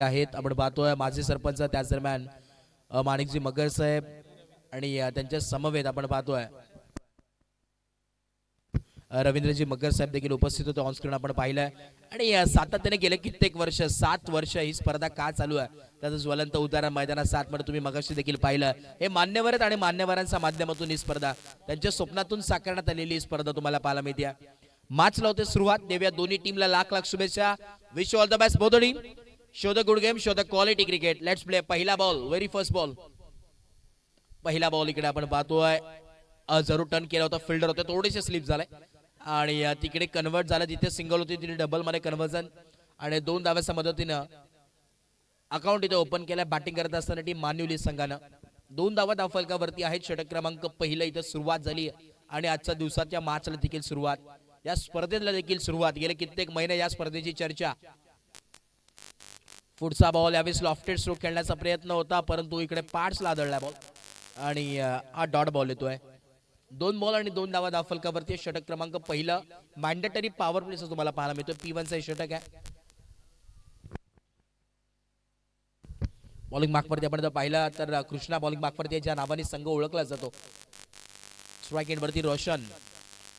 आहेत आपण पाहतोय माजी सरपंच त्याच दरम्यान माणिकजी मगर साहेब आणि त्यांच्या समवेत आपण पाहतोय रवींद्रजी मगर साहेब देखील उपस्थित होते ऑन स्क्रीन आपण पाहिलंय आणि सातत्याने गेले कित्येक वर्ष 7 वर्ष ही स्पर्धा का चालू आहे त्याचं ज्वलंत उदाहरण मैदानात 7 मध्ये तुम्ही मगाशी देखील पाहिलं हे मान्यवर आहेत आणि मान्यवरांच्या माध्यमातून ही स्पर्धा त्यांच्या स्वप्नातून साकारण्यात आलेली स्पर्धा तुम्हाला पाहायला मिळते मॅच लावते सुरुवात देऊया दोन्ही टीमला लाख लाख शुभेच्छा wish all the best both team show the good game show the quality cricket let's play पहिला बॉल व्हेरी फर्स्ट बॉल पहिला बॉल इकडे आपण पाहतोय जरूर टर्न केला होता फिल्डर होते थोडेसे स्लिप झाले आणि तिकडे कन्वर्ट झालं जिथे सिंगल होती तिथे डबल मध्ये कन्व्हर्जन आणि 2 धाव्याच्या मदतीनं अकाउंट इथे ओपन केलं बॅटिंग करत असताना टीम मान्युली संघानं 2 धावा धावफलकावरती आहेत षटक क्रमांक पहिला इथे सुरुवात झाली आणि आजच्या दिवसाच्या मॅचला देखील सुरुवात या स्पर्धेला देखील सुरुवात गेले कित्येक महिने या स्पर्धेची चर्चा पुढचा बॉल यावेळेस लॉफ्टेड स्ट्रोक खेळण्याचा प्रयत्न होता परंतु इकडे पार्ट्सला आदळला बॉल आणि हा डॉट बॉल येतोय 2 बॉल आणि 2 धावा धावफलकावरती षटक क्रमांक पहिला मॅन्डेटरी पॉवर प्ले तुम्हाला पाहायला मिळतो P1 चा षटक आहे बॉलिंग मार्कवरती आपण जर पाहिलं तर कृष्णा बॉलिंग मार्कवरती ज्या नावाने संघ ओळखला जातो स्ट्राईक एंडवरती रोशन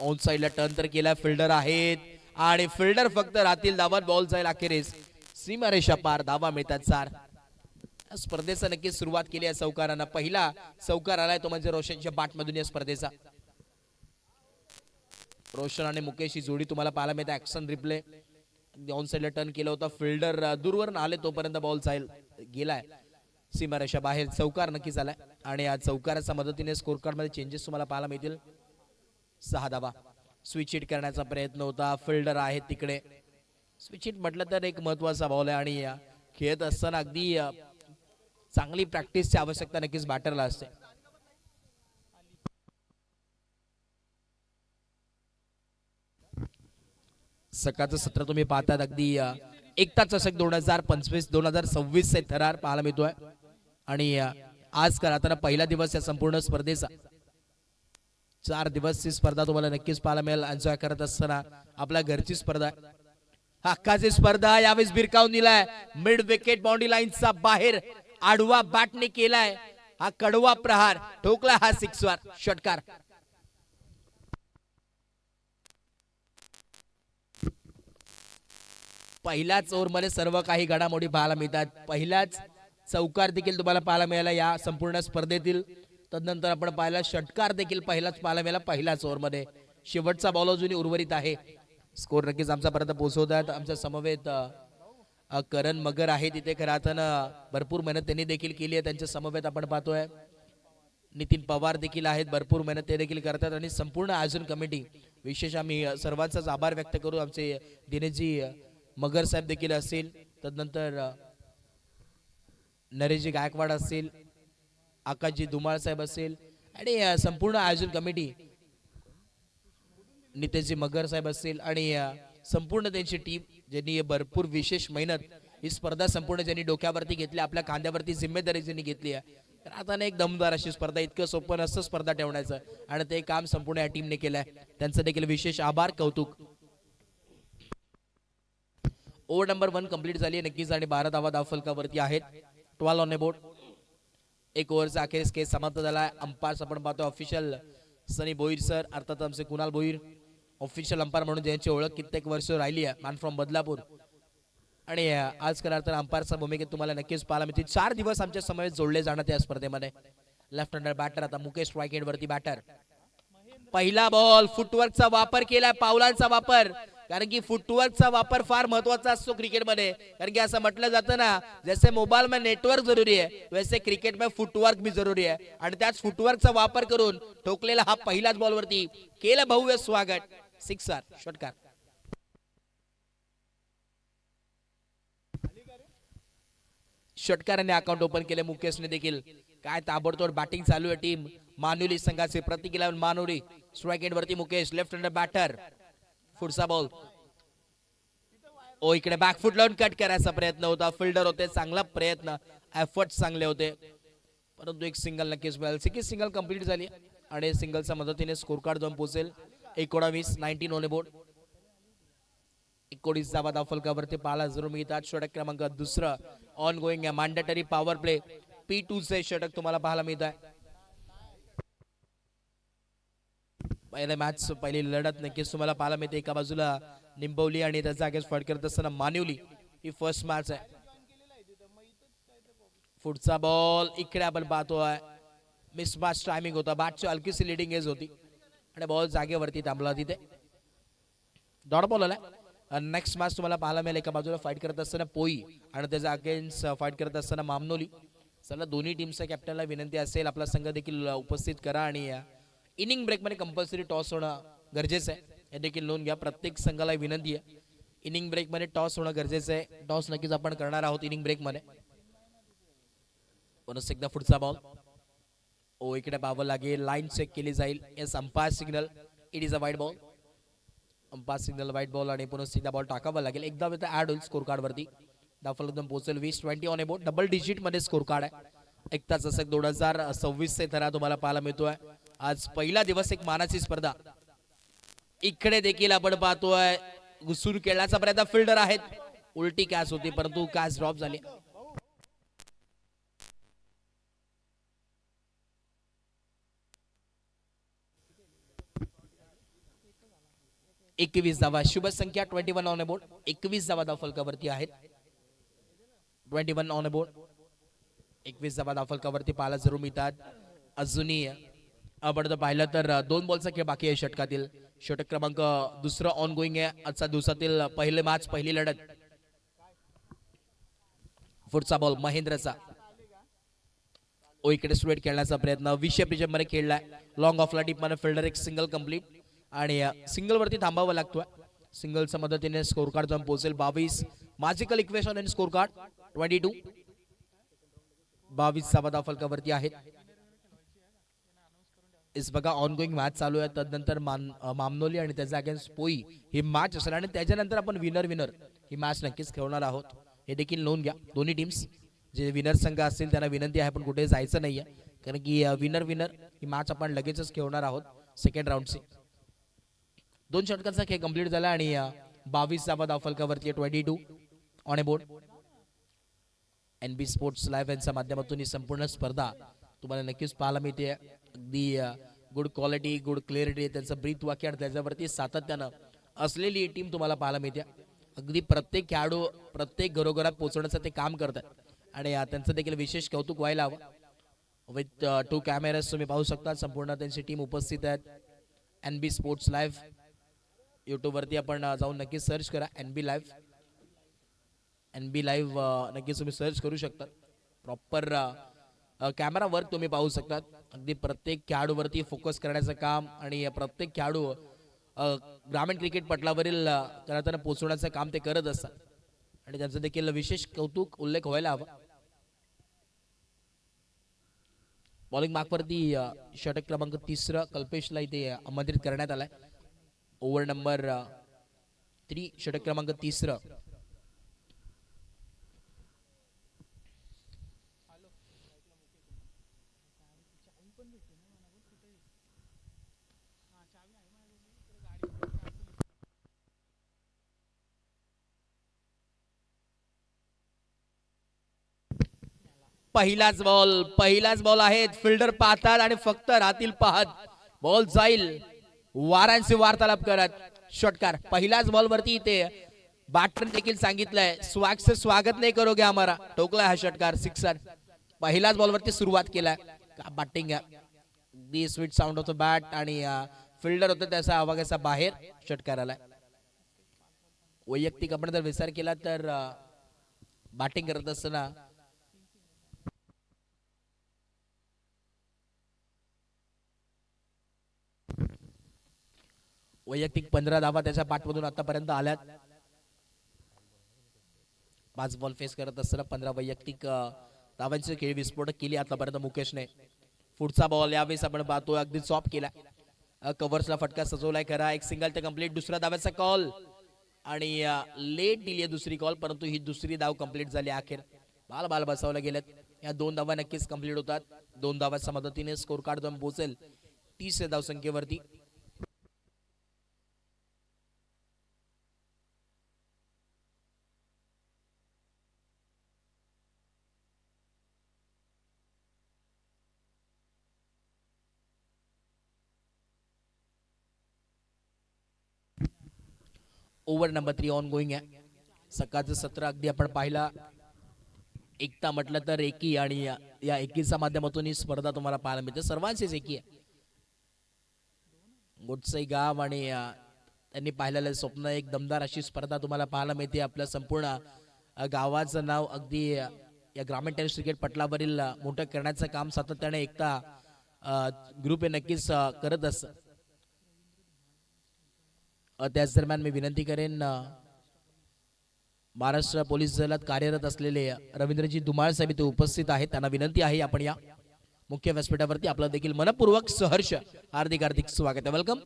ऑन साइडला टर्न तर केला फिल्डर आहेत आणि फिल्डर फक्त राहतील धावत बॉल जाईल अखेरीस सीमारेषा पार धावा मिळतात 4 स्पर्धेचा नक्कीच सुरुवात केली आहे चौकारांना पहिला चौकार आलाय तो म्हणजे रोशनच्या बॅटमधून या स्पर्धेचा रोशन आणि मुकेश ही जोडी तुम्हाला पाहायला मिळते ऍक्शन रिप्ले ऑन साइडला टर्न केला होता फिल्डर दूरवरून आले तोपर्यंत बॉल जाईल गेलाय सीमारेषा बाहेर चौकार नक्कीच आलाय आणि या चौकाराच्या मदतीने स्कोर कार्ड मध्ये चेंजेस तुम्हाला पाहायला मिळतील 6 धावा स्विच हिट करण्याचा प्रयत्न होता फिल्डर आहे तिकडे स्विच हिट म्हटलं तर एक महत्वाचा बॉल आहे आणि खेळत असताना अगदी चांगली प्रॅक्टिसची आवश्यकता नक्कीच बॅटरला असते सकाळचं सत्र तुम्ही पाहतात अगदी एकता चषक 2025-2026 चे थरार पाहायला मिळतोय आणि आज करताना पहिला दिवस या संपूर्ण स्पर्धेचा 4 दिवसची स्पर्धा तुम्हाला नक्कीच पाहायला मिळेल एन्जॉय करत असताना आपल्या घरची स्पर्धा हक्काची स्पर्धा यावेळेस बिरकावून दिलाय मिड विकेट बाउंड्री लाईनचा बाहेर आडवा बॅटने केलाय हा कडवा प्रहार ठोकला हा सिक्सर षटकार पहिल्याच ओव्हर मध्ये सर्व काही घडामोडी पाहायला मिळतात पहिल्याच चौकार देखील तुम्हाला पाहायला मिळाला या संपूर्ण स्पर्धेतील तदनंतर आपण पाहिला षटकार देखील पहिलाच पाहायला मिळाला पहिल्याच ओव्हर मध्ये शेवटचा बॉल अजूनही उर्वरित आहे स्कोर नक्कीच आमच्यापर्यंत पोहोचवतात आमच्या समवेत करण मगर आहे तिथे खराताना भरपूर मेहनत त्यांनी देखील केली आहे त्यांच्या समवेत आपण पाहतोय नितीन पवार देखील आहेत भरपूर मेहनत ते देखील करतात आणि संपूर्ण आयोजन कमिटी विशेष आम्ही सर्वांचाच आभार व्यक्त करू आमचे दिनेशजी मगर साहेब देखील असतील तदनंतर नरेशजी गायकवाड असतील आकाशजी धुमाळ साहेब असतील आणि संपूर्ण आयोजन कमिटी नितेशजी मगर साहेब असतील आणि संपूर्ण त्यांची टीम ज्यांनी भरपूर विशेष मेहनत ही स्पर्धा संपूर्ण ज्यांनी डोक्यावरती घेतली आपल्या खांद्यावरती जिम्मेदारी ज्यांनी घेतली आहे तर आता एक दमदार अशी स्पर्धा इतकं सोपं नसतं स्पर्धा ठेवण्याचं आणि ते काम संपूर्ण या टीमने केलंय त्यांचं देखील विशेष आभार कौतुक ओव्हर नंबर 1 कंप्लीट झाली आहे नक्कीच आणि 12 धावा धावफलकावरती आहेत 12 ऑन बोर्ड एक ओव्हरचा अखेरीस केस समाप्त झाला अंपायर्स आपण पाहतो ऑफिशियल सनी भोईर सर अर्थात आमचे कुणाल भोईर ऑफिशियल अंपायर म्हणून ज्यांची ओळख कित्येक वर्ष राहिली आहे मॅन फ्रॉम बदलापूर आणि आज तर अंपायरच्या भूमिकेत तुम्हाला नक्कीच पाहायला मिळतील 4 दिवस आमच्या समवेत जोडले जाणार या स्पर्धेमध्ये लेफ्ट हँडर बॅटर आता मुकेश स्ट्राईक एंड वरती बॅटर पहिला बॉल फुटवर्कचा वापर केलाय पावलांचा वापर कारण की फुटवर्कचा वापर फार महत्वाचा असतो क्रिकेटमध्ये कारण की असं म्हटलं जातं ना जैसे मोबाईल में नेटवर्क जरूरी है वैसे क्रिकेट में फुटवर्क भी जरूरी है आणि त्याच फुटवर्कचा वापर करून ठोकलेला हा पहिलाच बॉल वरती केलं भव्य स्वागत सिक्सर षटकार षटकाराने अकाउंट ओपन केले मुकेशने देखील काय ताबडतोड बॅटिंग चालू आहे टीम मानुली संघाचे प्रतीक 11 मानुली स्ट्राईक एंड वरती मुकेश लेफ्ट हँडर बॅटर पुढचा बॉल ओ इकडे बॅकफुट लावून कट करायचा प्रयत्न होता फिल्डर होते चांगला प्रयत्न एफर्ट चांगले होते परंतु एक सिंगल नक्कीच मिळाल सिंगल कंप्लीट झाली आणि सिंगलच्या मदतीने स्कोर कार्ड जाऊन पोहोचेल 19 ऑन बोर्ड 19 धावा धावफलकावरती पाहायला जरूर मिळतात षटक क्रमांक दुसरा ऑन गोईंग आहे मॅन्डेटरी पॉवर प्ले P2 चे षटक तुम्हाला पाहायला मिळत आहे. पहिल्या मॅच पहिली लढत नक्कीच तुम्हाला पाहायला मिळते. एका बाजूला निंबवली आणि त्याचा अगेन्स्ट फाईट करत असताना मानिवली. ही फर्स्ट मॅच आहे. पुढचा बॉल इकडे आपण पाहतोय मिसमॅच टायमिंग होता. बॅटची हलकीशी लिडिंग एज होती आणि बॉल जागेवरती थांबला तिथे. डॉट बॉल आला. नेक्स्ट मॅच तुम्हाला पाहायला मिळेल. एका बाजूला फाईट करत असताना पोई आणि त्याचा अगेन्स्ट फाईट करत असताना मामनोली. चला दोन्ही टीमच्या कॅप्टनला विनंती असेल आपला संघ देखील उपस्थित करा आणि इनिंग ब्रेक मध्ये कंपल्सरी टॉस होणं गरजेचं आहे. हे देखील नोंद घ्या. प्रत्येक संघाला विनंती आहे इनिंग ब्रेक मध्ये टॉस होणं गरजेचं आहे. टॉस नक्कीच आपण करणार आहोत इनिंग ब्रेक मध्ये. पुन्हा एकदा पुढचा बॉल ओ इकडे पाहावं लागेल. लाईन चेक केली जाईल. Yes umpire signal. It is a वाईट बॉल. अंपायर सिग्नल वाईट बॉल आणि पुन्हा एकदा बॉल टाकावा लागेल. एकदा ऍड होईल स्कोर कार्ड वरती. दाखल एकदम पोहोचेल 20-20 on A board. Double digit मध्ये स्कोर कार्ड आहे. एक तास असं 2026 चे थरा तुम्हाला पाहायला मिळतोय. आज पहिला दिवस एक मानाची स्पर्धा. इकडे देखील आपण पाहतोय घुसून खेळण्याचा प्रयत्न. फिल्डर आहेत. उलटी कॅच होती परंतु कॅच ड्रॉप झाली. 21 धावा. शुभ संख्या 21 ऑन बोर्ड. 21 धावा धाव फलकावरती आहेत. 21 ऑन बोर्ड. 21 धावा धाव फलकावरती पाहायला जरूर मिळतात. अजूनही आपण पाहिलं तर 2 बॉलचा खेळ बाकी आहे षटकातील. षटक क्रमांक दुसरं ऑन गोईंग आहे. आजचा दिवसातील पहिले मॅच पहिली लढत. पुढचा बॉल महेंद्रचा. ओ इकडे स्ट्रेट खेळण्याचा प्रयत्न. 20 पिच मध्ये खेळलाय. लॉंग ऑफला डीप मध्ये फिल्डर एक सिंगल कंप्लीट आणि सिंगल वरती थांबावं लागतोय. सिंगलच्या मदतीने स्कोर कार्ड जाऊन पोहोचेल 22. मॅजिकल इक्वेशन आणि स्कोर कार्ड 22. 22 धावा धाव फलकावरती आहेत. इस बघा ऑन गोईंग मॅच चालू आहे. तदनंतर मामनोली आणि त्याचा अगेन्स्ट पोई ही मॅच असेल आणि त्याच्यानंतर आपण विनर ही मॅच नक्कीच खेळणार आहोत. हे देखील नोंद घ्या. दोन्ही टीम्स जे विनर संघ असतील त्यांना विनंती आहे पण कुठे जायचं नाहीये कारण की विनर ही मॅच आपण लगेचच खेळणार आहोत सेकंड राऊंडची. 2 षटकांचा खेळ कंप्लीट झाला आणि 22 धावा धाव फलकावरती 22 on A board. NB sports live यांच्या माध्यमातून ही संपूर्ण स्पर्धा तुम्हाला नक्कीच पाहायला मिळते. अगदी गुड क्वालिटी गुड क्लिअरिटी त्यांचं ब्रीथ वाक्य त्याच्यावरती सातत्यानं असलेली टीम तुम्हाला पाहायला मिळते. अगदी प्रत्येक खेळाडू प्रत्येक घरोघरात पोहोचवण्याचं ते काम करतात आणि त्यांचं देखील विशेष कौतुक व्हायला हवं. विथ 2 कॅमेराज तुम्ही पाहू शकता. संपूर्ण त्यांची टीम उपस्थित आहेत. NB स्पोर्ट्स लाईव्ह यूट्यूब वरती आपण जाऊन नक्की सर्च करा. NB लाईव्ह नक्कीच तुम्ही सर्च करू शकता. प्रॉपर कॅमेरा वर्क तुम्ही पाहू शकता. अगदी प्रत्येक खेळाडूवरती फोकस करण्याचं काम आणि प्रत्येक खेळाडू ग्रामीण क्रिकेट पटलावरील करताना पोहोचवण्याचं काम ते करत असतात आणि त्यांचं देखील विशेष कौतुक उल्लेख व्हायला हवा. बॉलिंग मार्कवरती षटक क्रमांक 3 कल्पेशला इथे आमंत्रित करण्यात आलाय. ओव्हर नंबर 3 षटक क्रमांक 3. पहिलाच बॉल आहे. फिल्डर पाहतात आणि फक्त रातील पाहत बॉल जाईल वारांची वार्तालाप करत. षटकार पहिल्याच बॉल वरती इथे बॅटरने देखील सांगितलंय स्वागत नाही करोगे हमारा. ठोकलाय हा षटकार सिक्सर. पहिल्याच बॉल वरती सुरुवात केलाय. का batting the sweet sound of the bat आणि फिल्डर होतं त्याचा आवाजाचा बाहेर षटकार आलाय. वैयक्तिक आपण जर विचार केला तर बॅटिंग करत असताना वैयक्तिक 15 धावा त्याच्या पाठमधून आतापर्यंत आल्यात. 5 बॉल फेस करत असताना 15 वैयक्तिक धावांची खेळी विस्फोटक केली आतापर्यंत मुकेशने. पुढचा बॉल यावेळेस आपण पाहतोय अगदी चॉप केला. कव्हर्सला फटका सजवलाय खरा. एक सिंगल ते कंप्लीट. दुसरा धावाचा कॉल आणि लेट दिली दुसरी कॉल परंतु ही दुसरी धाव कंप्लीट झाली. अखेर बाल बसवला गेलेत. या 2 धावा नक्कीच कंप्लीट होतात. 2 धावांच्या मदतीने स्कोर कार्ड जाऊन पोहोचेल 30 धाव संख्येवरती. ओव्हर नंबर 3 ऑन गोईंग आहे. सकाळचं सत्र अगदी आपण पाहिला. एकता म्हटलं तर एकी आणि या एकीच्या माध्यमातून ही स्पर्धा तुम्हाला पाहायला मिळते. सर्वांचीच एकी आहे. गोटसई गाव आणि त्यांनी पाहिलेलं स्वप्न एक दमदार अशी स्पर्धा तुम्हाला पाहायला मिळते. आपलं संपूर्ण गावाचं नाव अगदी या ग्रामीण टेनिस क्रिकेट पटलावरील मोठं करण्याचं काम सातत्याने एकता ग्रुप हे नक्कीच करत असतं. त्याच दरम्यान मी विनंती करेन महाराष्ट्र पोलीस दलात कार्यरत असलेले रवींद्रजी धुमाळ साहेब इथे उपस्थित आहेत. त्यांना विनंती आहे आपण या मुख्य व्यासपीठावरती आपलं देखील मनपूर्वक सहर्ष हार्दिक हार्दिक स्वागत आहे. वेलकम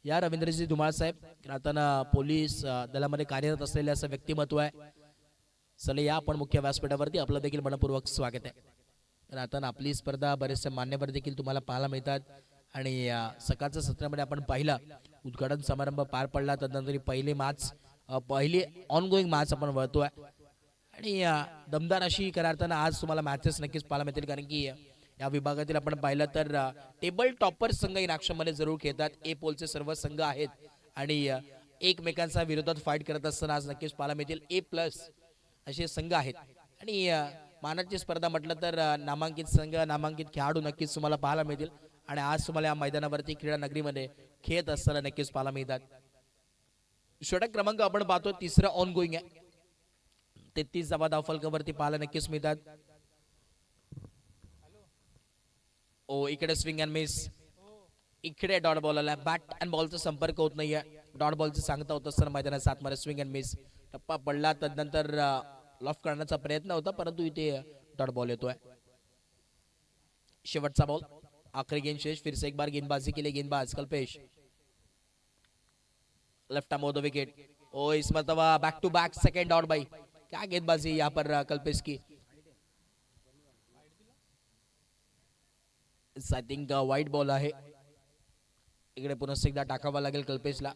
या रवींद्रजी धुमाळ साहेब. राहताना पोलीस दलामध्ये कार्यरत असलेले असं व्यक्तिमत्व आहे. चला या आपण मुख्य व्यासपीठावरती आपलं देखील मनपूर्वक स्वागत आहे. राहताना आपली स्पर्धा बरेचसे मान्यवर देखील तुम्हाला पाहायला मिळतात आणि सकाळच्या सत्रामध्ये आपण पाहिला उद्घाटन समारंभ पार पडला. त्यानंतर पहिली ऑनगोईंग मॅच आपण वळतोय आणि दमदार अशी करारताना आज तुम्हाला मॅचेस नक्कीच पाहायला मिळतील. कारण की या विभागातील आपण पाहिलं तर टेबल टॉपर संघ इन ॲक्शनमध्ये जरूर खेळतात. ए पोलचे सर्व संघ आहेत आणि एकमेकांच्या विरोधात फाईट करत असताना आज नक्कीच पाहायला मिळतील A+ असे संघ आहेत. आणि मानाची स्पर्धा म्हटलं तर नामांकित संघ नामांकित खेळाडू नक्कीच तुम्हाला पाहायला मिळतील आणि आज तुम्हाला या मैदानावरती क्रीडा नगरीमध्ये खेळत असताना नक्कीच पाहायला मिळतात. षटक क्रमांक आपण पाहतो तिसरा ऑन गोईंग आहे. 33 धावा धावफलकावरती पाहायला नक्कीच मिळतात. इकडे स्विंग अँड मिस. इकडे डॉट बॉल आला. बॅट अँड बॉलचा संपर्क होत नाहीये. डॉट बॉलचं सांगता होत असताना मैदानात 7 मध्ये स्विंग अँड मिस. टप्पा पडला त्यानंतर लॉफ्ट करण्याचा प्रयत्न होता परंतु इथे डॉट बॉल येतोय. शेवटचा बॉल. आखरी गेंद शेष. फिर से एक बार गेंदबाजी के लिए गेंदबाज Kalpesh. Left arm off the wicket. इस मरतबा back to back second out by. क्या गेंदबाजी यहाँ पर कल्पेश की. आय थिंक वाईट बॉल आहे. इकडे पुन्हा एकदा टाकावा लागेल कल्पेशला.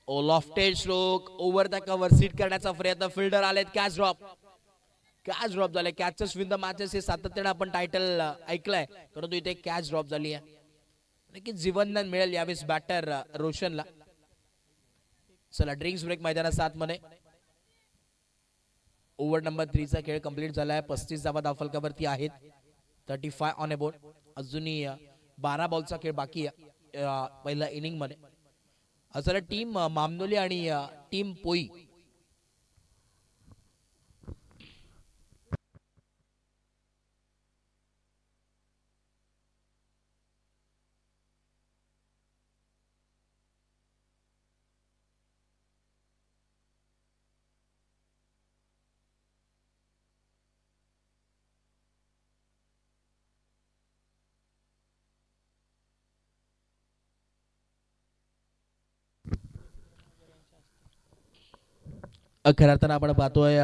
Lofted stroke over the cover सीट करण्याचा प्रयत्न. फिल्डर आलेत. कॅच ड्रॉप झाले. कॅचेस विन द मॅचेस हे सातत्याने आपण टायटल ऐकलंय परंतु इथे कॅच ड्रॉप झाली आहे. नक्कीच जीवनदान मिळेल यावेळेस बॅटर रोशनला. चला ड्रिंक्स ब्रेक मैदानात 7 मध्ये. ओव्हर नंबर 3 चा खेळ कंप्लीट झालाय. 35 धावा धावफलकावरती आहेत. 35 ऑन अ बोर्ड. अजूनही 12 बॉलचा खेळ बाकी आहे पहिल्या इनिंग मध्ये. असं टीम मामनोली आणि टीम पोई खऱ्या अर्थानं आपण पाहतोय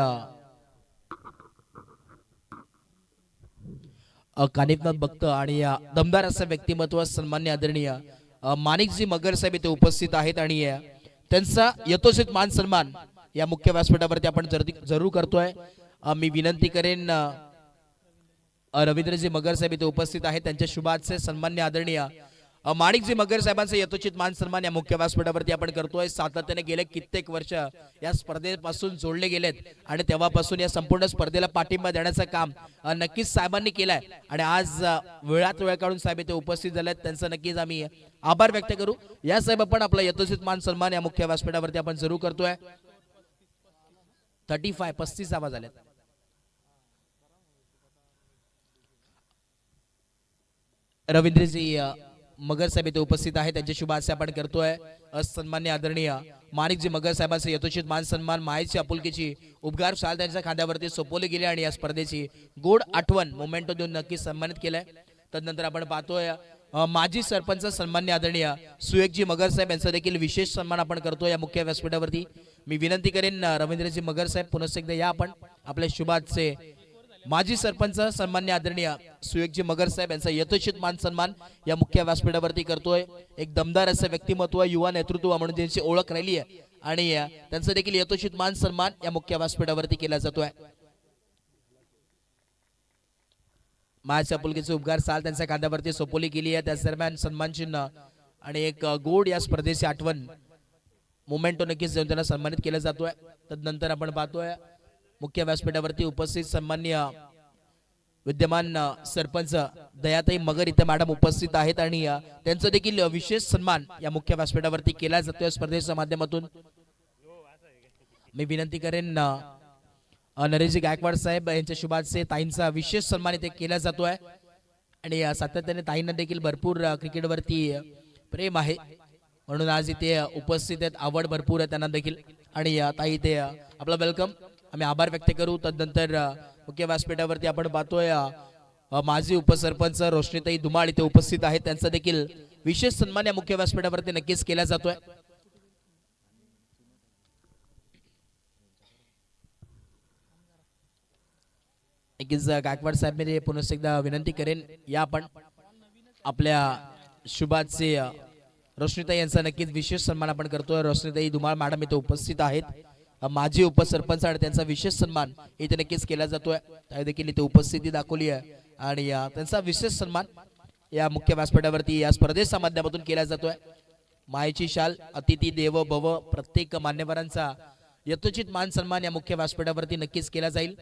कानिफनाथ भक्त आणि दमदार असं व्यक्तिमत्व सन्मान्य आदरणीय माणिकजी मगर साहेब इथे उपस्थित आहेत आणि त्यांचा यथोचित मान सन्मान या मुख्य व्यासपीठावरती आपण जरूर करतोय. मी विनंती करेन रवींद्रजी मगर साहेब इथे उपस्थित आहेत. त्यांच्या शुभाचे सन्मान्य आदरणीय माणिकजी मगर साहेबांचे यथोचित मान सन्मान या मुख्य व्यासपीठावरती आपण करतोय. सातत्याने गेले कित्येक वर्ष या स्पर्धेपासून जोडले गेलेत आणि तेव्हापासून या संपूर्ण स्पर्धेला पाठिंबा देण्याचं काम नक्कीच साहेबांनी केलंय आणि आज वेळात वेळ काढून साहेब इथे उपस्थित झालेत. त्यांचं नक्कीच आम्ही आभार व्यक्त करू. या साहेब आपण आपला यथोचित मान सन्मान या मुख्य व्यासपीठावरती आपण जरूर करतोय. 35 आवाज आलेत. रवींद्रजी मगर साहेब इथे उपस्थित आहेत. त्यांच्या शुभाशय आपण करतोय. सन्मान्य आदरणीय माणिकजी मगर साहेबांचे यथोचित मान सन्मान मायेची आपुलकीची उपगार शाल त्यांच्या खांद्यावरती सोपवली गेली आणि या स्पर्धेची गोड आठवण मोमेंटो देऊन नक्की सन्मानित केलंय. त्यानंतर आपण पाहतोय माजी सरपंच सन्मान्य आदरणीय सुएकजी मगर साहेब यांचा देखील विशेष सन्मान आपण करतोय या मुख्य व्यासपीठावरती. मी विनंती करेन रवींद्रजी मगर साहेब पुन्हा एकदा या आपण आपल्या शुभाचे माजी सरपंच सन्मान्य आदरणीय सुएकजी मगर साहेब यांचा यथोचित मान सन्मान या मुख्य व्यासपीठावरती करतोय. एक दमदार असं व्यक्तिमत्व युवा नेतृत्व म्हणून त्यांची ओळख राहिली आहे आणि त्यांचा देखील यथोचित मान सन्मान या मुख्य व्यासपीठावरती केला जातोय. मायाच्या पुलकीचे उपगार साल त्यांच्या खांद्यावरती सोपवली गेली आहे. त्याच दरम्यान सन्मान चिन्ह आणि एक गोड या स्पर्धेची आठवण मोमेंटो नक्कीच देऊन त्यांना सन्मानित केलं जातोय. तदनंतर आपण पाहतोय मुख्य व्यासपीठावरती उपस्थित सन्माननीय विद्यमान सरपंच दयाताई मगर इथे मॅडम उपस्थित आहेत आणि त्यांचं देखील विशेष सन्मान या मुख्य व्यासपीठावरती केला जातोय स्पर्धेच्या माध्यमातून. मी विनंती करेन नरेशजी गायकवाड साहेब यांच्या शुभाचे ताईंचा विशेष सन्मान इथे केला जातोय आणि सातत्याने ताईंना देखील भरपूर क्रिकेटवरती प्रेम आहे म्हणून आज इथे उपस्थित आहेत. आवड भरपूर आहे त्यांना देखील आणि ताई इथे आपला वेलकम आम्ही आभार व्यक्त करू. तदनंतर मुख्य व्यासपीठावरती आपण पाहतोय माजी उपसरपंच रोशनीताई धुमाळ इथे उपस्थित आहेत. त्यांचा देखील विशेष सन्मान या मुख्य व्यासपीठावरती नक्कीच केला जातोय. नक्कीच गायकवाड साहेब मी पुन्हा एकदा विनंती करेन या आपण आपल्या शुभाचे रोशनीताई यांचा नक्कीच विशेष सन्मान आपण करतोय. रोशनीताई धुमाळ मॅडम इथे उपस्थित आहेत. माजी उपसरपंच आणि त्यांचा विशेष सन्मान इथे नक्कीच केला जातोय. त्या देखील इथे उपस्थिती दाखवली आहे आणि त्यांचा विशेष सन्मान या मुख्य व्यासपीठावरती या स्पर्धेच्या माध्यमातून केला जातोय. मायेची शाल अतिथी देव भव प्रत्येक मान्यवरांचा यथोचित मान सन्मान या मुख्य व्यासपीठावरती नक्कीच केला जाईल.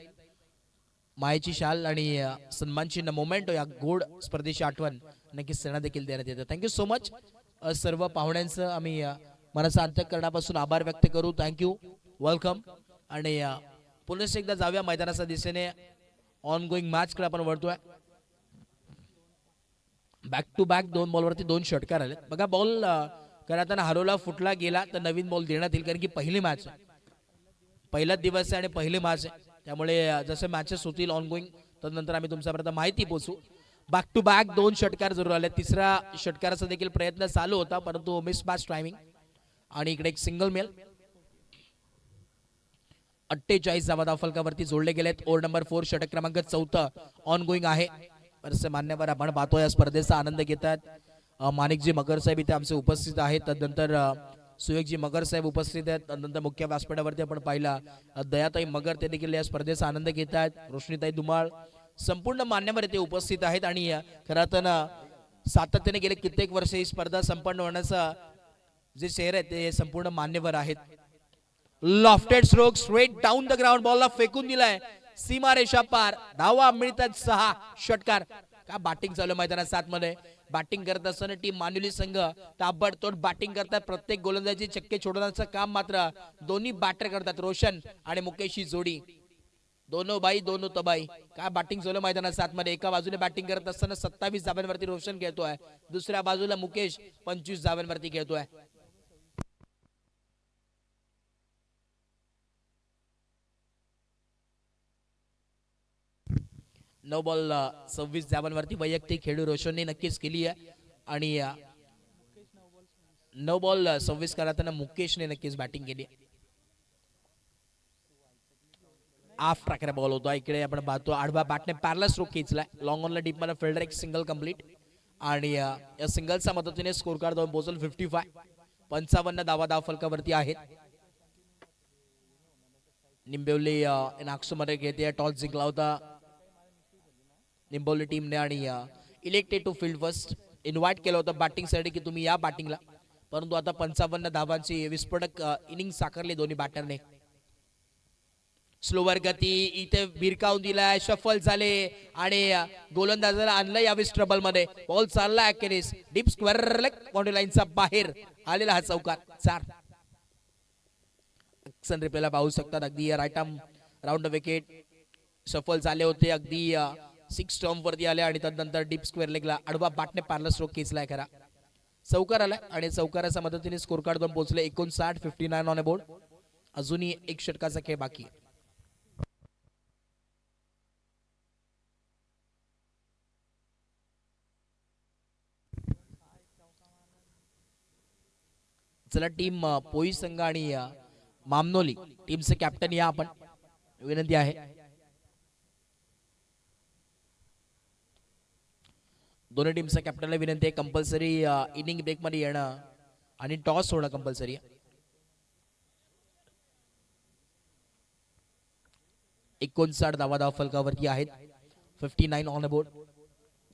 मायेची शाल आणि सन्मान चिन्ह मोमेंटो या गोड स्पर्धेची आठवण नक्कीच त्यांना देखील देण्यात येतं. थँक्यू सो मच सर्व पाहुण्यांचं आम्ही मनाचा अंतःकरणापासून आभार व्यक्त करू. थँक्यू वेलकम आणि पुन्हा एकदा जाऊया मैदानाच्या दिशेने. ऑन गोईंग मॅच कडे आपण वळतोय. बॅक टू बॅक 2 बॉलवरती 2 षटकार आले. बघा बॉल करताना हरवला फुटला गेला तर नवीन बॉल देण्यात येईल कारण की पहिली मॅच आहे, पहिला दिवस आहे आणि पहिली मॅच आहे त्यामुळे जसे मॅचेस होतील ऑन गोईंग तदनंतर आम्ही तुमच्यापर्यंत माहिती पोहोचू. बॅक टू बॅक 2 षटकार जरूर आले. तिसरा षटकाराचा देखील प्रयत्न चालू होता परंतु मिस मॅच टायमिंग आणि इकडे एक सिंगल मेल. 48 धावा फलकावरती जोडले गेलेत. ओव्हर नंबर 4 षटक क्रमांक 4 ऑन गोईंग आहे. बरेचसे मान्यवर आपण पाहतो या स्पर्धेचा आनंद घेतात. माणिकजी मगर साहेब इथे आमचे उपस्थित आहेत. तदनंतर सुयोगजी मगर साहेब उपस्थित आहेत. तदनंतर मुख्य व्यासपीठावरती आपण पाहिला दयाताई मगर ते देखील या स्पर्धेचा आनंद घेत आहेत. रोशनीताई धुमाळ संपूर्ण मान्यवर इथे उपस्थित आहेत आणि खरं तर सातत्याने गेले कित्येक वर्ष ही स्पर्धा संपन्न होण्याचा जे शेअर आहे ते संपूर्ण मान्यवर आहेत. Lofted stroke straight down the ground बॉलला फेकून दिलाय सीमा रेषा पार. धावा मिळतात 6 षटकार. का बॅटिंग चालू मैदानात 7 मध्ये बॅटिंग करत असताना टीम मानुली संघ ताबडतोड बॅटिंग करतात. प्रत्येक गोलंदाजी चक्के छोडवण्याचं काम मात्र दोन्ही बॅटर करतात. रोशन आणि मुकेशची जोडी दोनो बाई दोनो तबाई. काय बॅटिंग चालू मैदानात 7 मध्ये. एका बाजूने बॅटिंग करत असताना 27 धाव्यांवरती रोशन खेळतोय. दुसऱ्या बाजूला मुकेश 25 धाव्यांवरती खेळतोय. नो बॉल 26 धावांवरती वैयक्तिक खेळू रोशनने नक्कीच केली आहे आणि नो बॉल 26 करताना मुकेशने नक्कीच बॅटिंग केली. ऑफ ट्रॅकर बॉल होता. इकडे आपण पाहतो आडवा बॅटने पॅरल स्ट्रोक खेचलाय. लॉंग ऑनला डीप मध्ये फिल्डर एक सिंगल कंप्लीट आणि या सिंगलच्या मदतीने स्कोर कार्ड 2 पोहोचल 55. 55 धावा फलकावरती आहेत. निंबवली नागसूमध्ये घेते. टॉस जिंकला होता निंबवली टीमने आणि elected to field first invite केलं होतं बॅटिंगसाठी की तुम्ही या बॅटिंगला, परंतु आता 55 धावांची विस्फोटक इनिंग साकारली दोन्ही बॅटरने. स्लोवर गती इथे भिरकावून दिलाय. शफल झाले आणि गोलंदाजाला आणलं यावेळेस ट्रबल मध्ये. बॉल चालला अखेरीस डीप स्क्वेअर लेग बाउंड्री लाईनचा बाहेर आलेला हा चौकार. 4 एक्शन रिप्लेला पाहू शकतात. अगदी राईट आर्म राऊंड विकेट सफल झाले होते. अगदी 6 स्टंप वरती आले आणि त्यानंतर डीप स्क्वेअर लेगला आडवा बॅटने पॅरल स्ट्रोक खेचलाय. खरा चौकार आलाय आणि चौकाराच्या मदतीने स्कोर कार्ड 2 पोहोचले. 59 59 ऑन अ बोर्ड. अजूनही एक षटकाचा खेळ बाकी. चला टीम पोई संघ आणि मामनोली टीमचे कॅप्टन या आपण विनंती आहे. दोन्ही टीमच्या कॅप्टनला विनंती आहे कंपल्सरी इनिंग ब्रेक मध्ये येणं आणि टॉस होणं कंपल्सरी आहे. 59 धावा फलकावरती आहेत. 59 ऑन अ बोर्ड.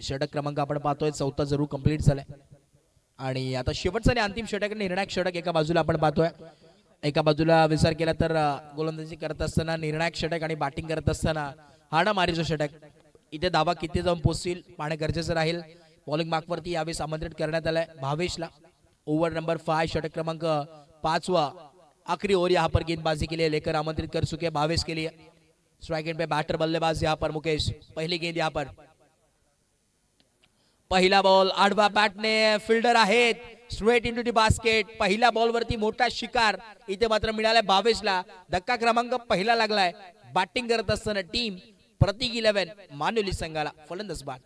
षटक क्रमांक आपण पाहतोय 4 जरूर कंप्लीट झालाय. आणि आता शेवटचा आणि अंतिम षटक निर्णायक षटक एका बाजूला आपण पाहतोय. एका बाजूला विचार केला तर गोलंदाजी करत असताना निर्णायक षटक आणि बॅटिंग करत असताना हाणामारीचं षटक. इथे धावा किती जाऊन पोहोचतील पाहणं गरजेचं राहील. बॉलिंग मार्कवरती यावेळेस आमंत्रित करण्यात आलंय भावेशला. ओव्हर नंबर 5 षटक क्रमांक 5वां आखिरी ओवर यहाँ पर गेंदबाजी के लिए लेकर आमंत्रित कर चुके भावेश के लिए. स्ट्राइक एंड पे बैटर बल्लेबाज यहाँ पर मुकेश. पहली गेंद यहाँ पर. पहिला बॉल आडवा बॅटने फिल्डर आहेत स्ट्रेट इनटू दी बास्केट. पहिल्या बॉल वरती मोठा शिकार इथे मात्र मिळालाय भावेशला. धक्का क्रमांक पहिला लागलाय. बॅटिंग करत असताना टीम प्रतीक 11 मानुली संघाला फलंदाज बाद.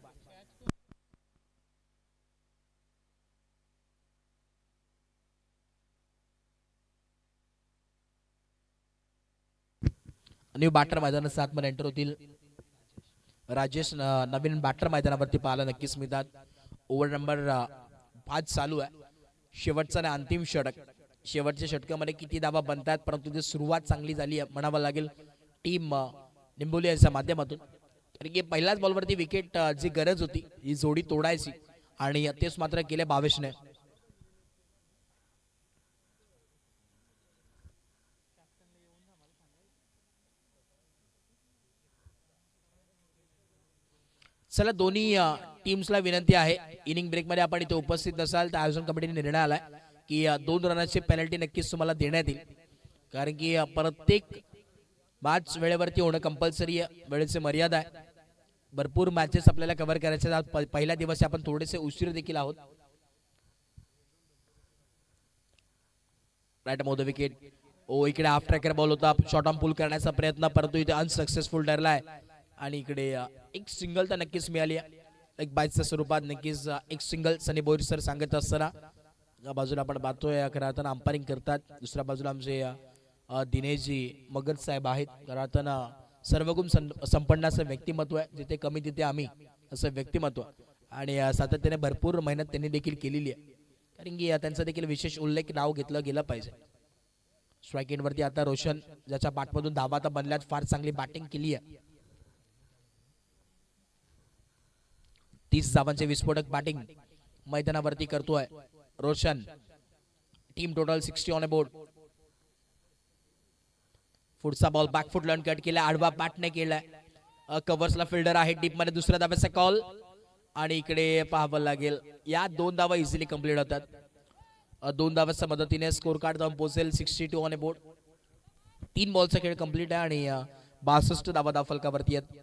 न्यू बॅटर मैदानात 7 मध्ये एंटर होतील. राजेश नवीन बॅटर मैदानावरती पाहायला नक्कीच मिळतात. ओव्हर नंबर 5 चालू आहे. शेवटचा आणि अंतिम षटक. शेवटच्या षटकामध्ये किती धावा बनतात परंतु ती सुरुवात चांगली झाली आहे म्हणावं लागेल टीम निंबोली यांच्या माध्यमातून. कारण की पहिल्याच बॉलवरती विकेट जी गरज होती ही जोडी तोडायची आणि तेच मात्र केले भावेशने. चला दोन्ही टीम्सला विनंती आहे इनिंग ब्रेक मध्ये आपण इथे उपस्थित नसाल तर आयोजन कमिटीने निर्णय आलाय की 2 रनाची पेनल्टी नक्कीच तुम्हाला देण्यात येईल. कारण की प्रत्येक मॅच वेळेवरती होणं कंपल्सरी आहे. वेळेची मर्यादा आहे. भरपूर मॅचेस आपल्याला कव्हर करायचे आहेत. पहिला दिवस आपण थोडेसे उशीर देखील आहोत. राईट मोद विकेट. ओ इकडे हाफ ट्रॅकर बॉल होता. शॉर्ट ऑन पुल करण्याचा प्रयत्न परंतु इथे अनसक्सेसफुल ठरलाय. आणि इकडे एक सिंगल तर नक्कीच मिळाली आहे. एक बाईटच्या स्वरूपात नक्कीच एक सिंगल सनी बोईर सर सांगत असताना या बाजूला आपण पाहतोय खरं अंपायरिंग करतात. दुसऱ्या बाजूला आमचे दिनेशजी मगद साहेब आहेत. खरं सर्वगुण संपन्न असं व्यक्तिमत्व आहे. जिथे कमी तिथे आम्ही असं व्यक्तिमत्व. आणि सातत्याने भरपूर मेहनत त्यांनी देखील केलेली आहे. कारण की त्यांचा देखील विशेष उल्लेख नाव घेतलं गेलं पाहिजे. स्ट्राईक एंडवरती आता रोशन ज्याच्या बॅटमधून धावा आता बनल्यात फार चांगली बॅटिंग केली आहे. 30 धावांचे विस्फोटक बॅटिंग मैदानावरती करतोय Roshan. Team total 60 on a board. पुढचा बॉल बॅकफुट लॉन कट केला. आडवा बॅटने केलाय. कव्हर्सला फिल्डर आहे डीप मध्ये. दुसऱ्या धाब्याचा कॉल आणि इकडे पाहावं लागेल या 2 धावा इझिली कंप्लीट होतात. 2 धावांच्या मदतीने स्कोर कार्ड जाऊन पोहोचेल 62 ऑन अ बोर्ड. 3 बॉलचा खेळ कंप्लीट आहे आणि 62 धावा धाव फलकावरती आहेत.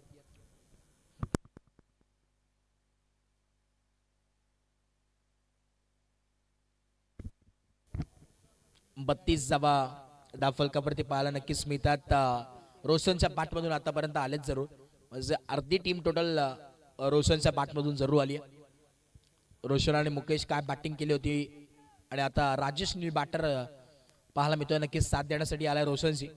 32 धावा धाव फलकावरती पाहायला नक्कीच मिळतात. रोशनच्या बॅटमधून आतापर्यंत आलेच जरूर. म्हणजे अर्धी टीम टोटल रोशनच्या बॅटमधून जरूर आली आहे. रोशन आणि मुकेश काय बॅटिंग केली होती. आणि आता राजेश न्यू बॅटर पाहायला मिळतोय. नक्कीच साथ देण्यासाठी आलाय रोशनची.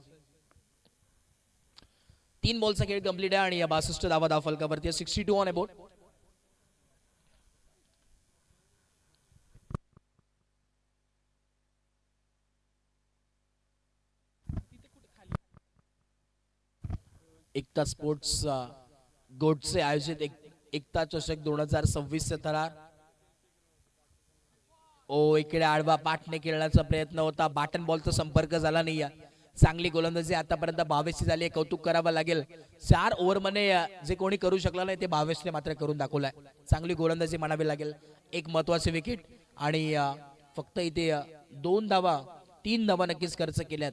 3 बॉलचा खेळ कंप्लीट आहे आणि 62 धावा धाव फलकावरती 62 on a board. Ekta sports गोटचे आयोजित एकता चषक 2026 चा थरार. ओ इकडे आडवा बॅटने खेळण्याचा प्रयत्न होता. बॅटन बॉलचा संपर्क झाला नाही. चांगली गोलंदाजी आतापर्यंत भावेशची झाली. कौतुक करावं लागेल. 4 ओव्हर मध्ये जे कोणी करू शकला नाही ते भावेशने मात्र करून दाखवलाय. चांगली गोलंदाजी म्हणावी लागेल. एक महत्वाचे विकेट आणि फक्त इथे 2 धावा 3 धावा नक्कीच खर्च केल्यात.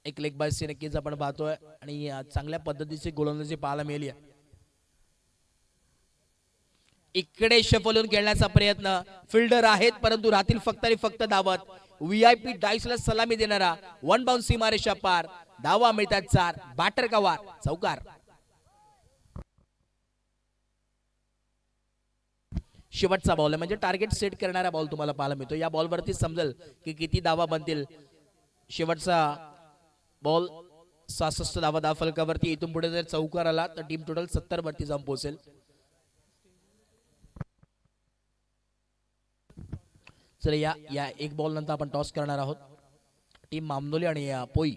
एक लेग बायची नक्कीच आपण पाहतोय आणि चांगल्या पद्धतीची गोलंदाजी पाहायला मिळाली. इकडे शफलून खेळण्याचा प्रयत्न. फिल्डर आहेत परंतु राहतील फक्त आणि फक्त धावत. व्हीआयपी डाईसला सलामी देणारा 1 बाउंस सीमारेषा पार. धावा मिळतात 4. बॅटर का वार चौकार. शेवटचा बॉल म्हणजे टार्गेट सेट करणारा बॉल तुम्हाला पाहायला मिळतो. या बॉलवरती समजेल की किती धावा बनतील. शेवटचा बॉल 66 धावा धाव फलकावरती. इथून पुढे जर चौकार आला तर टीम टोटल 70 वरती जाऊन पोहोचेल. चला या एक बॉल नंतर आपण टॉस करणार आहोत. टीम मामनोली आणि पोई.